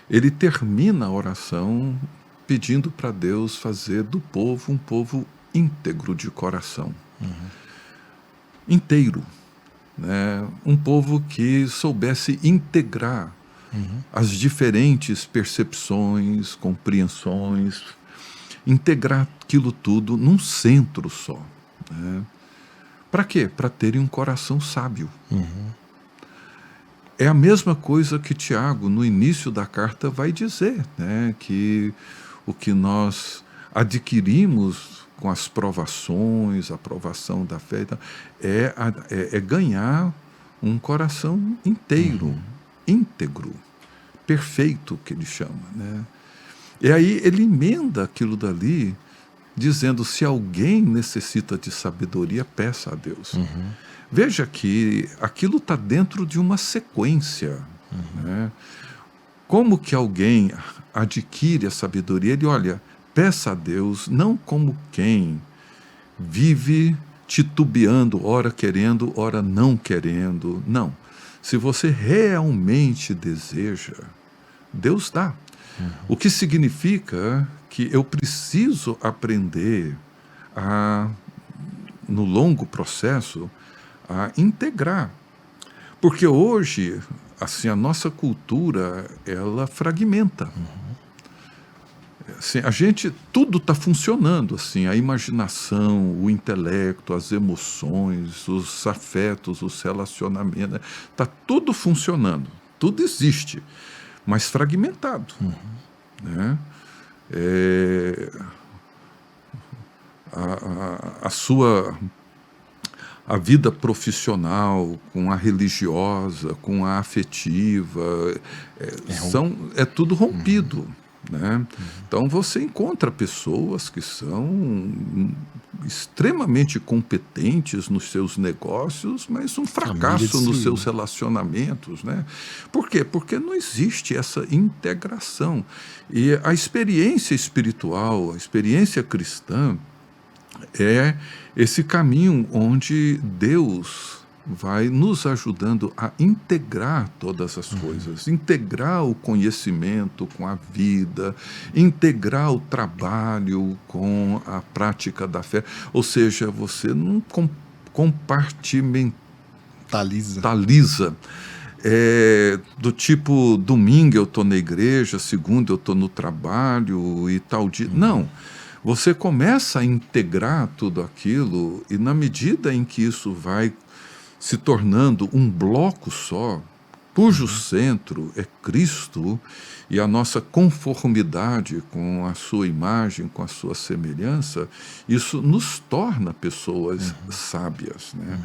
ele termina a oração pedindo para Deus fazer do povo um povo íntegro de coração. Inteiro. Né? Um povo que soubesse integrar as diferentes percepções, compreensões, integrar aquilo tudo num centro só. Né? Para quê? Para terem um coração sábio. É a mesma coisa que Tiago, no início da carta, vai dizer, né? Que o que nós adquirimos com as provações, a provação da fé, é ganhar um coração inteiro, íntegro, perfeito, que ele chama, né? E aí ele emenda aquilo dali, dizendo: se alguém necessita de sabedoria, peça a Deus. Veja que aquilo está dentro de uma sequência, né? Como que alguém adquire a sabedoria? Ele, olha, peça a Deus, não como quem vive titubeando, ora querendo, ora não querendo. Não. Se você realmente deseja, Deus dá. O que significa que eu preciso aprender no longo processo, a integrar. Porque hoje, assim, a nossa cultura, ela fragmenta. Assim, tudo está funcionando, assim, a imaginação, o intelecto, as emoções, os afetos, os relacionamentos, está tudo funcionando, tudo existe, mas fragmentado, né? A vida profissional, com a religiosa, com a afetiva, é tudo rompido, né? Então você encontra pessoas que são extremamente competentes nos seus negócios, mas um fracasso nos seus relacionamentos, né? Por quê? Porque não existe essa integração. E a experiência espiritual, a experiência cristã, é esse caminho onde Deus vai nos ajudando a integrar todas as coisas, integrar o conhecimento com a vida, integrar o trabalho com a prática da fé. Ou seja, você não compartimentaliza. Do tipo, domingo eu estou na igreja, segunda eu estou no trabalho e tal dia. Não. Você começa a integrar tudo aquilo, e na medida em que isso vai se tornando um bloco só, cujo centro é Cristo, e a nossa conformidade com a sua imagem, com a sua semelhança, isso nos torna pessoas sábias, né?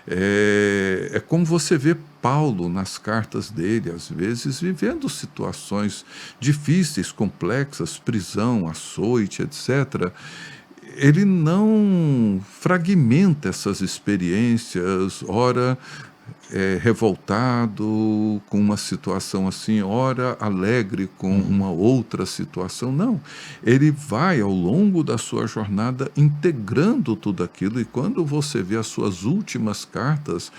É como você vê Paulo nas cartas dele, às vezes, vivendo situações difíceis, complexas, prisão, açoite, etc. Ele não fragmenta essas experiências, ora revoltado com uma situação assim, ora alegre com uma outra situação. Não, ele vai ao longo da sua jornada integrando tudo aquilo, e quando você vê as suas últimas cartas,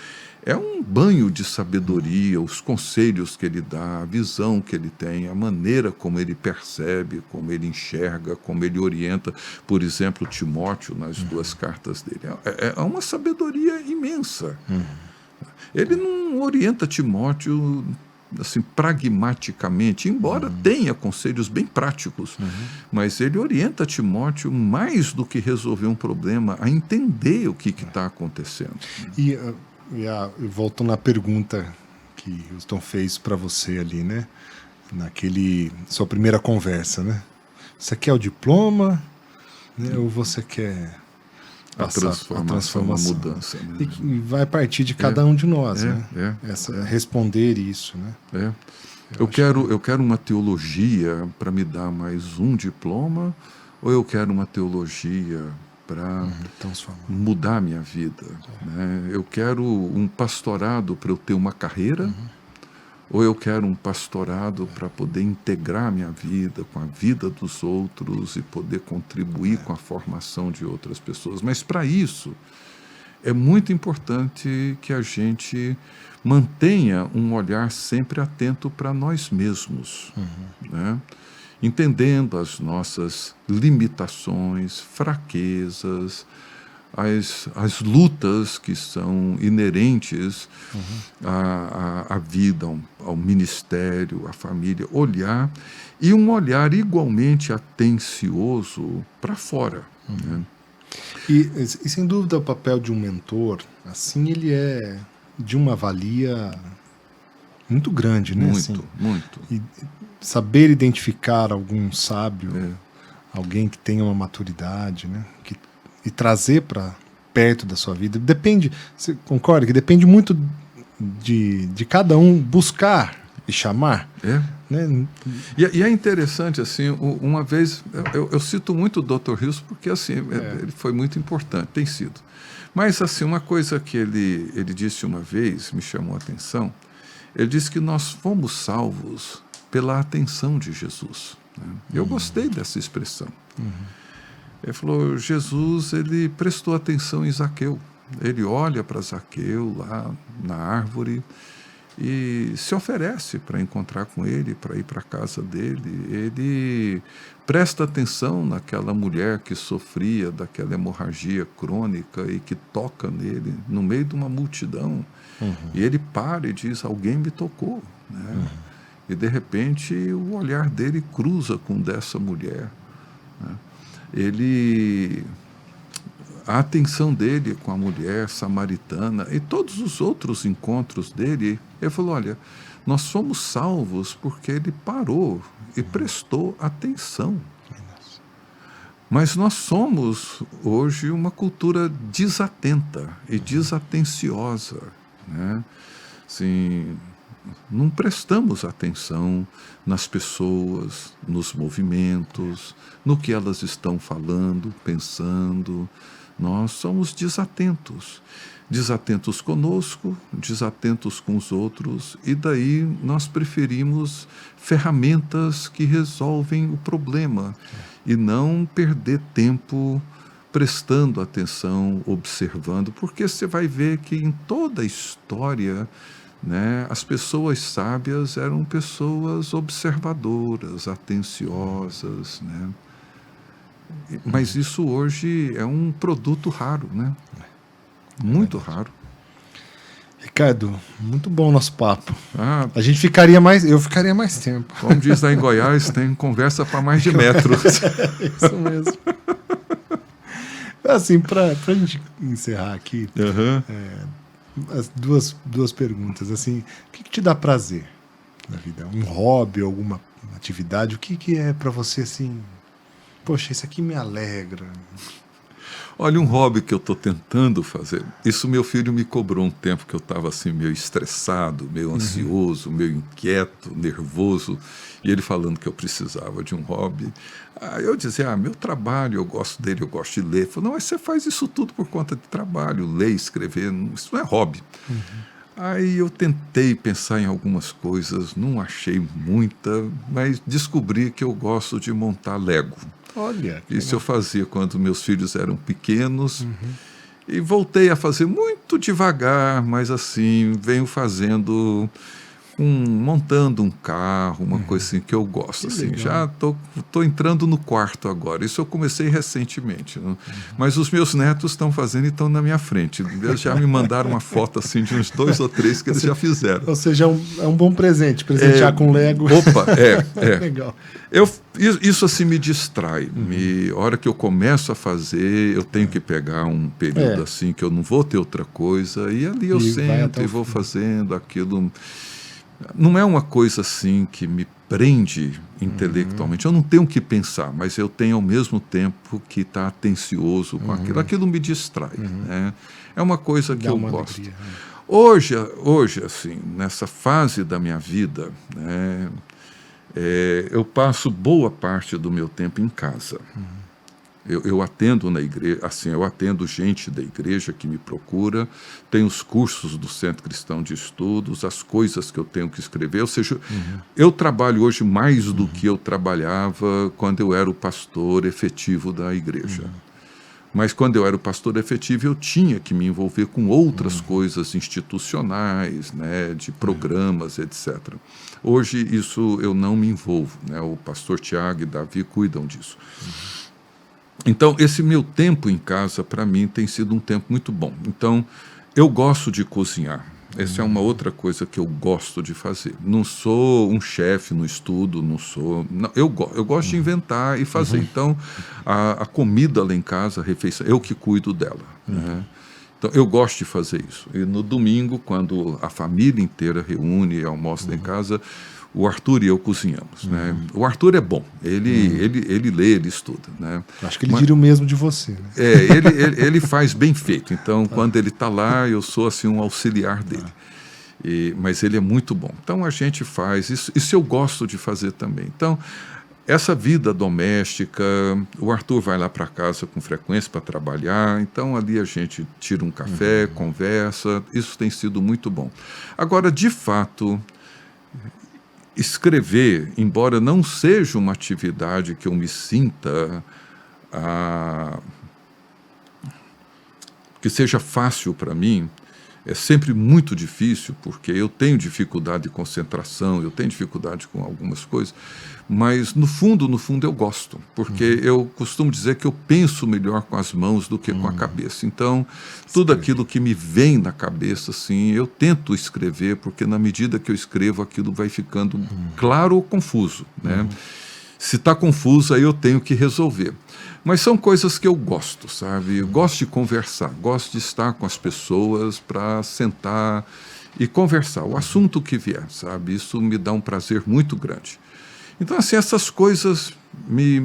é um banho de sabedoria, os conselhos que ele dá, a visão que ele tem, a maneira como ele percebe, como ele enxerga, como ele orienta, por exemplo, Timóteo nas duas cartas dele. É uma sabedoria imensa. Ele não orienta Timóteo assim, pragmaticamente, embora tenha conselhos bem práticos, mas ele orienta Timóteo mais do que resolver um problema, a entender o que está acontecendo. E voltando à pergunta que o Houston fez para você ali, né? Naquele sua primeira conversa, né? Você quer o diploma, né? Ou você quer a transformação, a mudança, né? E vai partir de cada um de nós, né? Responder isso, né? Eu quero uma teologia para me dar mais um diploma, ou eu quero uma teologia para mudar minha vida, né? Eu quero um pastorado para eu ter uma carreira, ou eu quero um pastorado para poder integrar minha vida com a vida dos outros e poder contribuir com a formação de outras pessoas. Mas para isso é muito importante que a gente mantenha um olhar sempre atento para nós mesmos, né? Entendendo as nossas limitações, fraquezas, as lutas que são inerentes à vida, ao ministério, à família, olhar, e um olhar igualmente atencioso para fora. Né? E sem dúvida o papel de um mentor, assim, ele é de uma valia muito grande, né? Muito, assim, muito. E saber identificar algum sábio alguém que tenha uma maturidade, né? E trazer para perto da sua vida. Depende, você concorda que depende muito de cada um buscar e chamar? É. Né? E é interessante, assim, uma vez, eu cito muito o Dr. Rios porque, assim, ele foi muito importante, tem sido. Mas, assim, uma coisa que ele disse uma vez, me chamou a atenção, ele disse que nós fomos salvos pela atenção de Jesus. Né? Eu gostei dessa expressão. Ele falou, Jesus, ele prestou atenção em Zaqueu. Ele olha para Zaqueu lá na árvore e se oferece para encontrar com ele, para ir para a casa dele. Ele presta atenção naquela mulher que sofria daquela hemorragia crônica e que toca nele no meio de uma multidão. E ele para e diz, alguém me tocou. Né? E de repente o olhar dele cruza com o dessa mulher. Né? A atenção dele com a mulher samaritana e todos os outros encontros dele, ele falou, olha, nós somos salvos porque ele parou e prestou atenção. Mas nós somos hoje uma cultura desatenta e desatenciosa, né? Assim, não prestamos atenção nas pessoas, nos movimentos, no que elas estão falando, pensando. Nós somos desatentos. Desatentos conosco, desatentos com os outros, e daí nós preferimos ferramentas que resolvem o problema e não perder tempo prestando atenção, observando, porque você vai ver que em toda a história, né, as pessoas sábias eram pessoas observadoras, atenciosas, né? Mas isso hoje é um produto raro, né? Muito raro. Ricardo, muito bom o nosso papo. Ah, Eu ficaria mais tempo. como diz lá em Goiás, tem conversa para mais de metros. Isso mesmo. Assim, pra gente encerrar aqui, as duas perguntas, assim, o que te dá prazer na vida? Um hobby, alguma atividade? O que é pra você, assim, poxa, isso aqui me alegra? Olha, um hobby que eu estou tentando fazer, isso meu filho me cobrou um tempo que eu estava assim meio estressado, meio ansioso, meio inquieto, nervoso, e ele falando que eu precisava de um hobby. Aí eu dizia, meu trabalho, eu gosto dele, eu gosto de ler. Ele falou, não, mas você faz isso tudo por conta de trabalho, ler, escrever, isso não é hobby. Aí eu tentei pensar em algumas coisas, não achei muita, mas descobri que eu gosto de montar Lego. Olha. Isso eu fazia quando meus filhos eram pequenos. E voltei a fazer muito devagar, mas assim, venho fazendo, montando um carro, uma coisa assim que eu gosto. Assim, já tô entrando no quarto agora. Isso eu comecei recentemente. Né? Mas os meus netos estão fazendo e estão na minha frente. Eles já me mandaram uma foto assim, de uns 2 ou 3 que eles já fizeram. Ou seja, é um bom presente, presentear com Lego. Opa, é. Legal. Isso assim me distrai. A hora que eu começo a fazer, eu tenho que pegar um período assim que eu não vou ter outra coisa, e ali eu sento e vou fazendo aquilo. Não é uma coisa assim que me prende intelectualmente. Eu não tenho que pensar, mas eu tenho ao mesmo tempo que estar atencioso com aquilo. Aquilo me distrai. Né? É uma coisa que eu gosto. Alegria, Hoje, assim, nessa fase da minha vida, né, eu passo boa parte do meu tempo em casa. Eu atendo na igreja, assim, eu atendo gente da igreja que me procura, tenho os cursos do Centro Cristão de Estudos, as coisas que eu tenho que escrever, ou seja, eu trabalho hoje mais do que eu trabalhava quando eu era o pastor efetivo da igreja. Mas quando eu era o pastor efetivo, eu tinha que me envolver com outras coisas institucionais, né, de programas, etc. Hoje isso eu não me envolvo, né, o pastor Tiago e Davi cuidam disso. Então, esse meu tempo em casa, para mim, tem sido um tempo muito bom. Então, eu gosto de cozinhar. Essa é uma outra coisa que eu gosto de fazer. Não sou um chefe no estudo, não sou... Não, eu gosto de inventar e fazer. Então, a comida lá em casa, a refeição, eu que cuido dela. Né? Então, eu gosto de fazer isso. E no domingo, quando a família inteira reúne e almoça lá em casa, o Arthur e eu cozinhamos, né? O Arthur é bom, ele lê, ele estuda, né? Acho que ele diria o mesmo de você, né? Ele faz bem feito, então quando ele está lá, eu sou assim um auxiliar dele. Mas ele é muito bom. Então a gente faz, isso eu gosto de fazer também. Então, essa vida doméstica, o Arthur vai lá para casa com frequência para trabalhar, então ali a gente tira um café, conversa, isso tem sido muito bom. Agora, de fato, escrever, embora não seja uma atividade que eu me sinta que seja fácil para mim, é sempre muito difícil, porque eu tenho dificuldade de concentração, eu tenho dificuldade com algumas coisas, mas no fundo eu gosto, porque eu costumo dizer que eu penso melhor com as mãos do que com a cabeça. Então, tudo aquilo que me vem na cabeça, assim, eu tento escrever, porque na medida que eu escrevo, aquilo vai ficando claro ou confuso, né? Se está confuso, aí eu tenho que resolver. Mas são coisas que eu gosto, sabe? Eu gosto de conversar, gosto de estar com as pessoas para sentar e conversar, o assunto que vier, sabe? Isso me dá um prazer muito grande. Então, assim, essas coisas me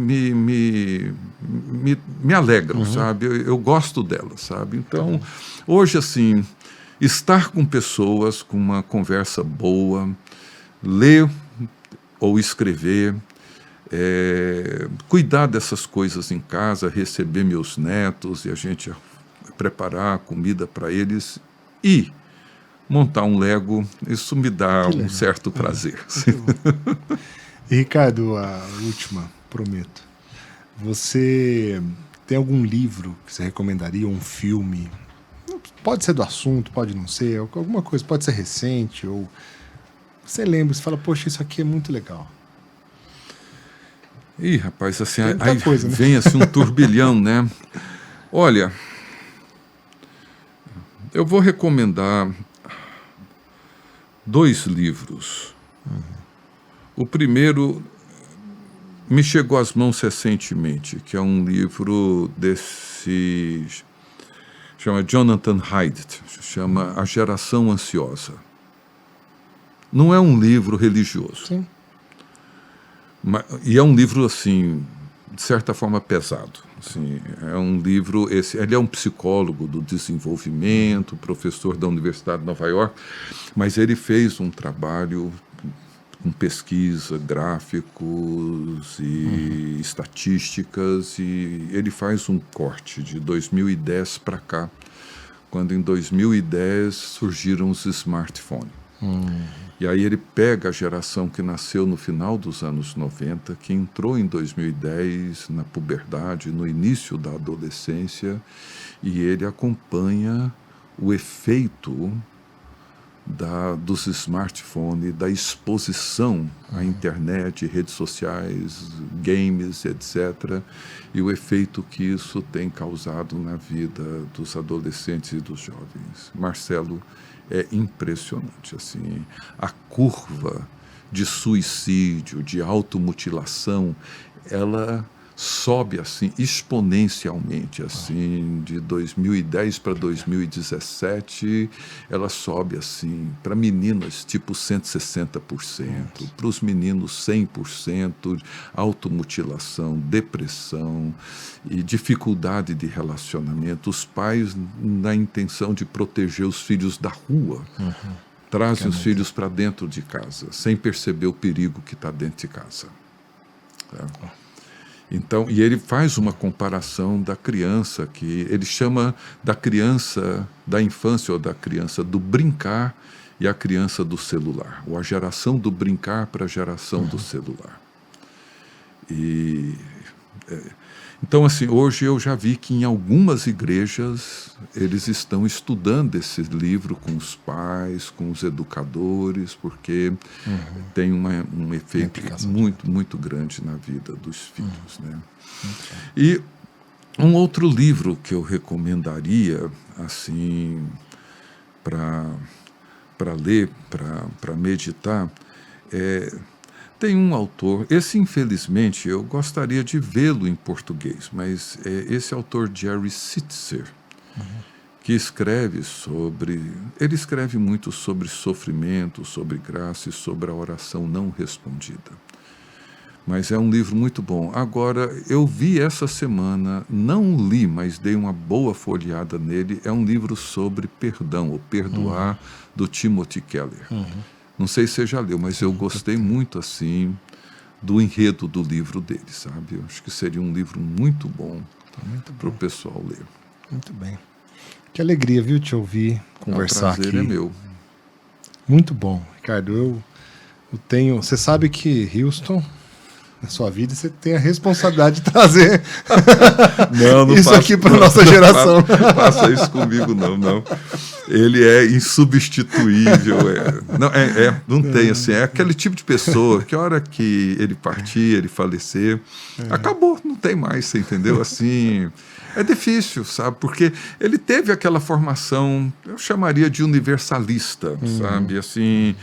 alegram, sabe? Eu gosto delas, sabe? Então, hoje, assim, estar com pessoas, com uma conversa boa, ler ou escrever, cuidar dessas coisas em casa, receber meus netos e a gente preparar comida para eles e montar um Lego, isso me dá um certo prazer. E, Ricardo, a última, prometo. Você tem algum livro que você recomendaria, um filme? Pode ser do assunto, pode não ser, alguma coisa, pode ser recente, ou você lembra, você fala, poxa, isso aqui é muito legal. Ih, rapaz, assim, aí coisa, né? Vem assim um turbilhão, né? Olha, eu vou recomendar 2 livros. O primeiro me chegou às mãos recentemente, que é um livro desse... chama Jonathan Haidt, chama A Geração Ansiosa. Não é um livro religioso. Sim. E é um livro, assim, de certa forma pesado. Assim, é um livro... ele é um psicólogo do desenvolvimento, professor da Universidade de Nova York, mas ele fez um trabalho com pesquisa, gráficos e estatísticas, e ele faz um corte de 2010 para cá, quando em 2010 surgiram os smartphones. E aí ele pega a geração que nasceu no final dos anos 90, que entrou em 2010 na puberdade, no início da adolescência, e ele acompanha o efeito dos smartphones, da exposição à internet, redes sociais, games, etc., e o efeito que isso tem causado na vida dos adolescentes e dos jovens. Marcelo, é impressionante, assim, a curva de suicídio, de automutilação, ela sobe assim exponencialmente, assim, de 2010 para 2017, ela sobe assim para meninas tipo 160%, para os meninos 100%, automutilação, depressão e dificuldade de relacionamento, os pais na intenção de proteger os filhos da rua, trazem os filhos para dentro de casa, sem perceber o perigo que está dentro de casa. Tá? Então, e ele faz uma comparação da criança, que ele chama da criança, da infância ou da criança do brincar e a criança do celular, ou a geração do brincar para a geração do celular. Então, assim, hoje eu já vi que em algumas igrejas eles estão estudando esse livro com os pais, com os educadores, porque tem um efeito muito, muito grande na vida dos filhos, né? E um outro livro que eu recomendaria, assim, para ler, para meditar, tem um autor, esse infelizmente eu gostaria de vê-lo em português, mas esse autor Jerry Sittser, que escreve sobre... Ele escreve muito sobre sofrimento, sobre graça e sobre a oração não respondida. Mas é um livro muito bom. Agora, eu vi essa semana, não li, mas dei uma boa folheada nele, é um livro sobre perdão, ou perdoar, do Timothy Keller. Não sei se você já leu, mas eu gostei muito, assim, do enredo do livro dele, sabe? Eu acho que seria um livro muito bom para o pessoal ler. Muito bem. Que alegria, viu, te ouvir conversar aqui. O prazer é meu. Muito bom, Ricardo. Eu tenho... Você sabe que Houston, na sua vida, você tem a responsabilidade de trazer não isso faço, aqui para a nossa geração. Não faça isso comigo, não. Ele é insubstituível. Não tem, assim, é aquele tipo de pessoa que a hora que ele partir, ele falecer, acabou, não tem mais, você entendeu? Assim, é difícil, sabe? Porque ele teve aquela formação, eu chamaria de universalista, sabe? Assim,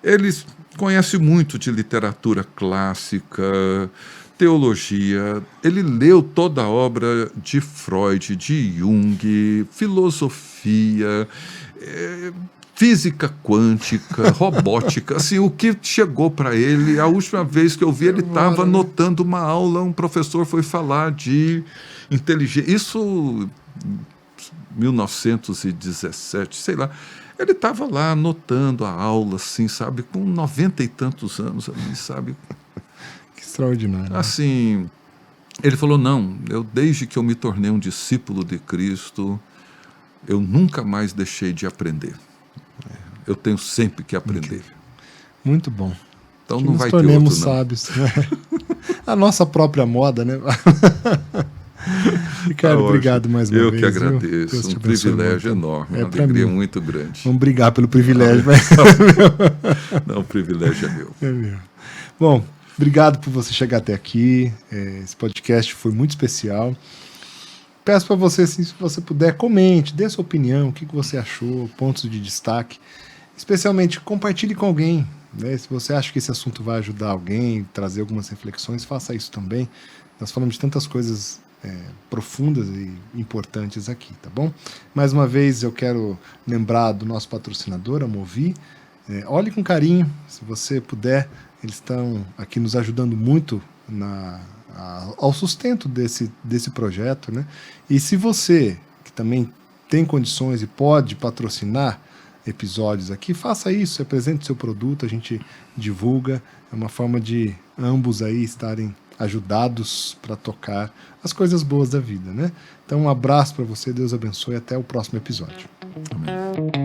eles conhece muito de literatura clássica, teologia. Ele leu toda a obra de Freud, de Jung, filosofia, física quântica, robótica. Assim, o que chegou para ele, a última vez que eu vi, ele estava anotando uma aula, um professor foi falar de inteligência. Isso 1917, sei lá. Ele estava lá anotando a aula, assim, sabe, com 90 e tantos anos ali, sabe? Que extraordinário. Assim, ele falou, não, desde que eu me tornei um discípulo de Cristo, eu nunca mais deixei de aprender. Eu tenho sempre que aprender. Muito bom. Então que não vai ter outro, não. Nos tornemos sábios. Né? A nossa própria moda, né? Ricardo, obrigado mais uma vez. Eu que agradeço, um privilégio enorme, uma alegria muito grande. Vamos brigar pelo privilégio. Não, o privilégio é meu. É meu. Bom, obrigado por você chegar até aqui. Esse podcast foi muito especial. Peço para você, assim, se você puder, comente, dê sua opinião, o que você achou, pontos de destaque. Especialmente, compartilhe com alguém. Né? Se você acha que esse assunto vai ajudar alguém, trazer algumas reflexões, faça isso também. Nós falamos de tantas coisas profundas e importantes aqui, tá bom? Mais uma vez eu quero lembrar do nosso patrocinador, a Movi. Olhe com carinho, se você puder, eles estão aqui nos ajudando muito ao sustento desse projeto, né? E se você, que também tem condições e pode patrocinar episódios aqui, faça isso, apresente seu produto, a gente divulga, é uma forma de ambos aí estarem ajudados para tocar as coisas boas da vida, né? Então um abraço para você, Deus abençoe, até o próximo episódio. Amém.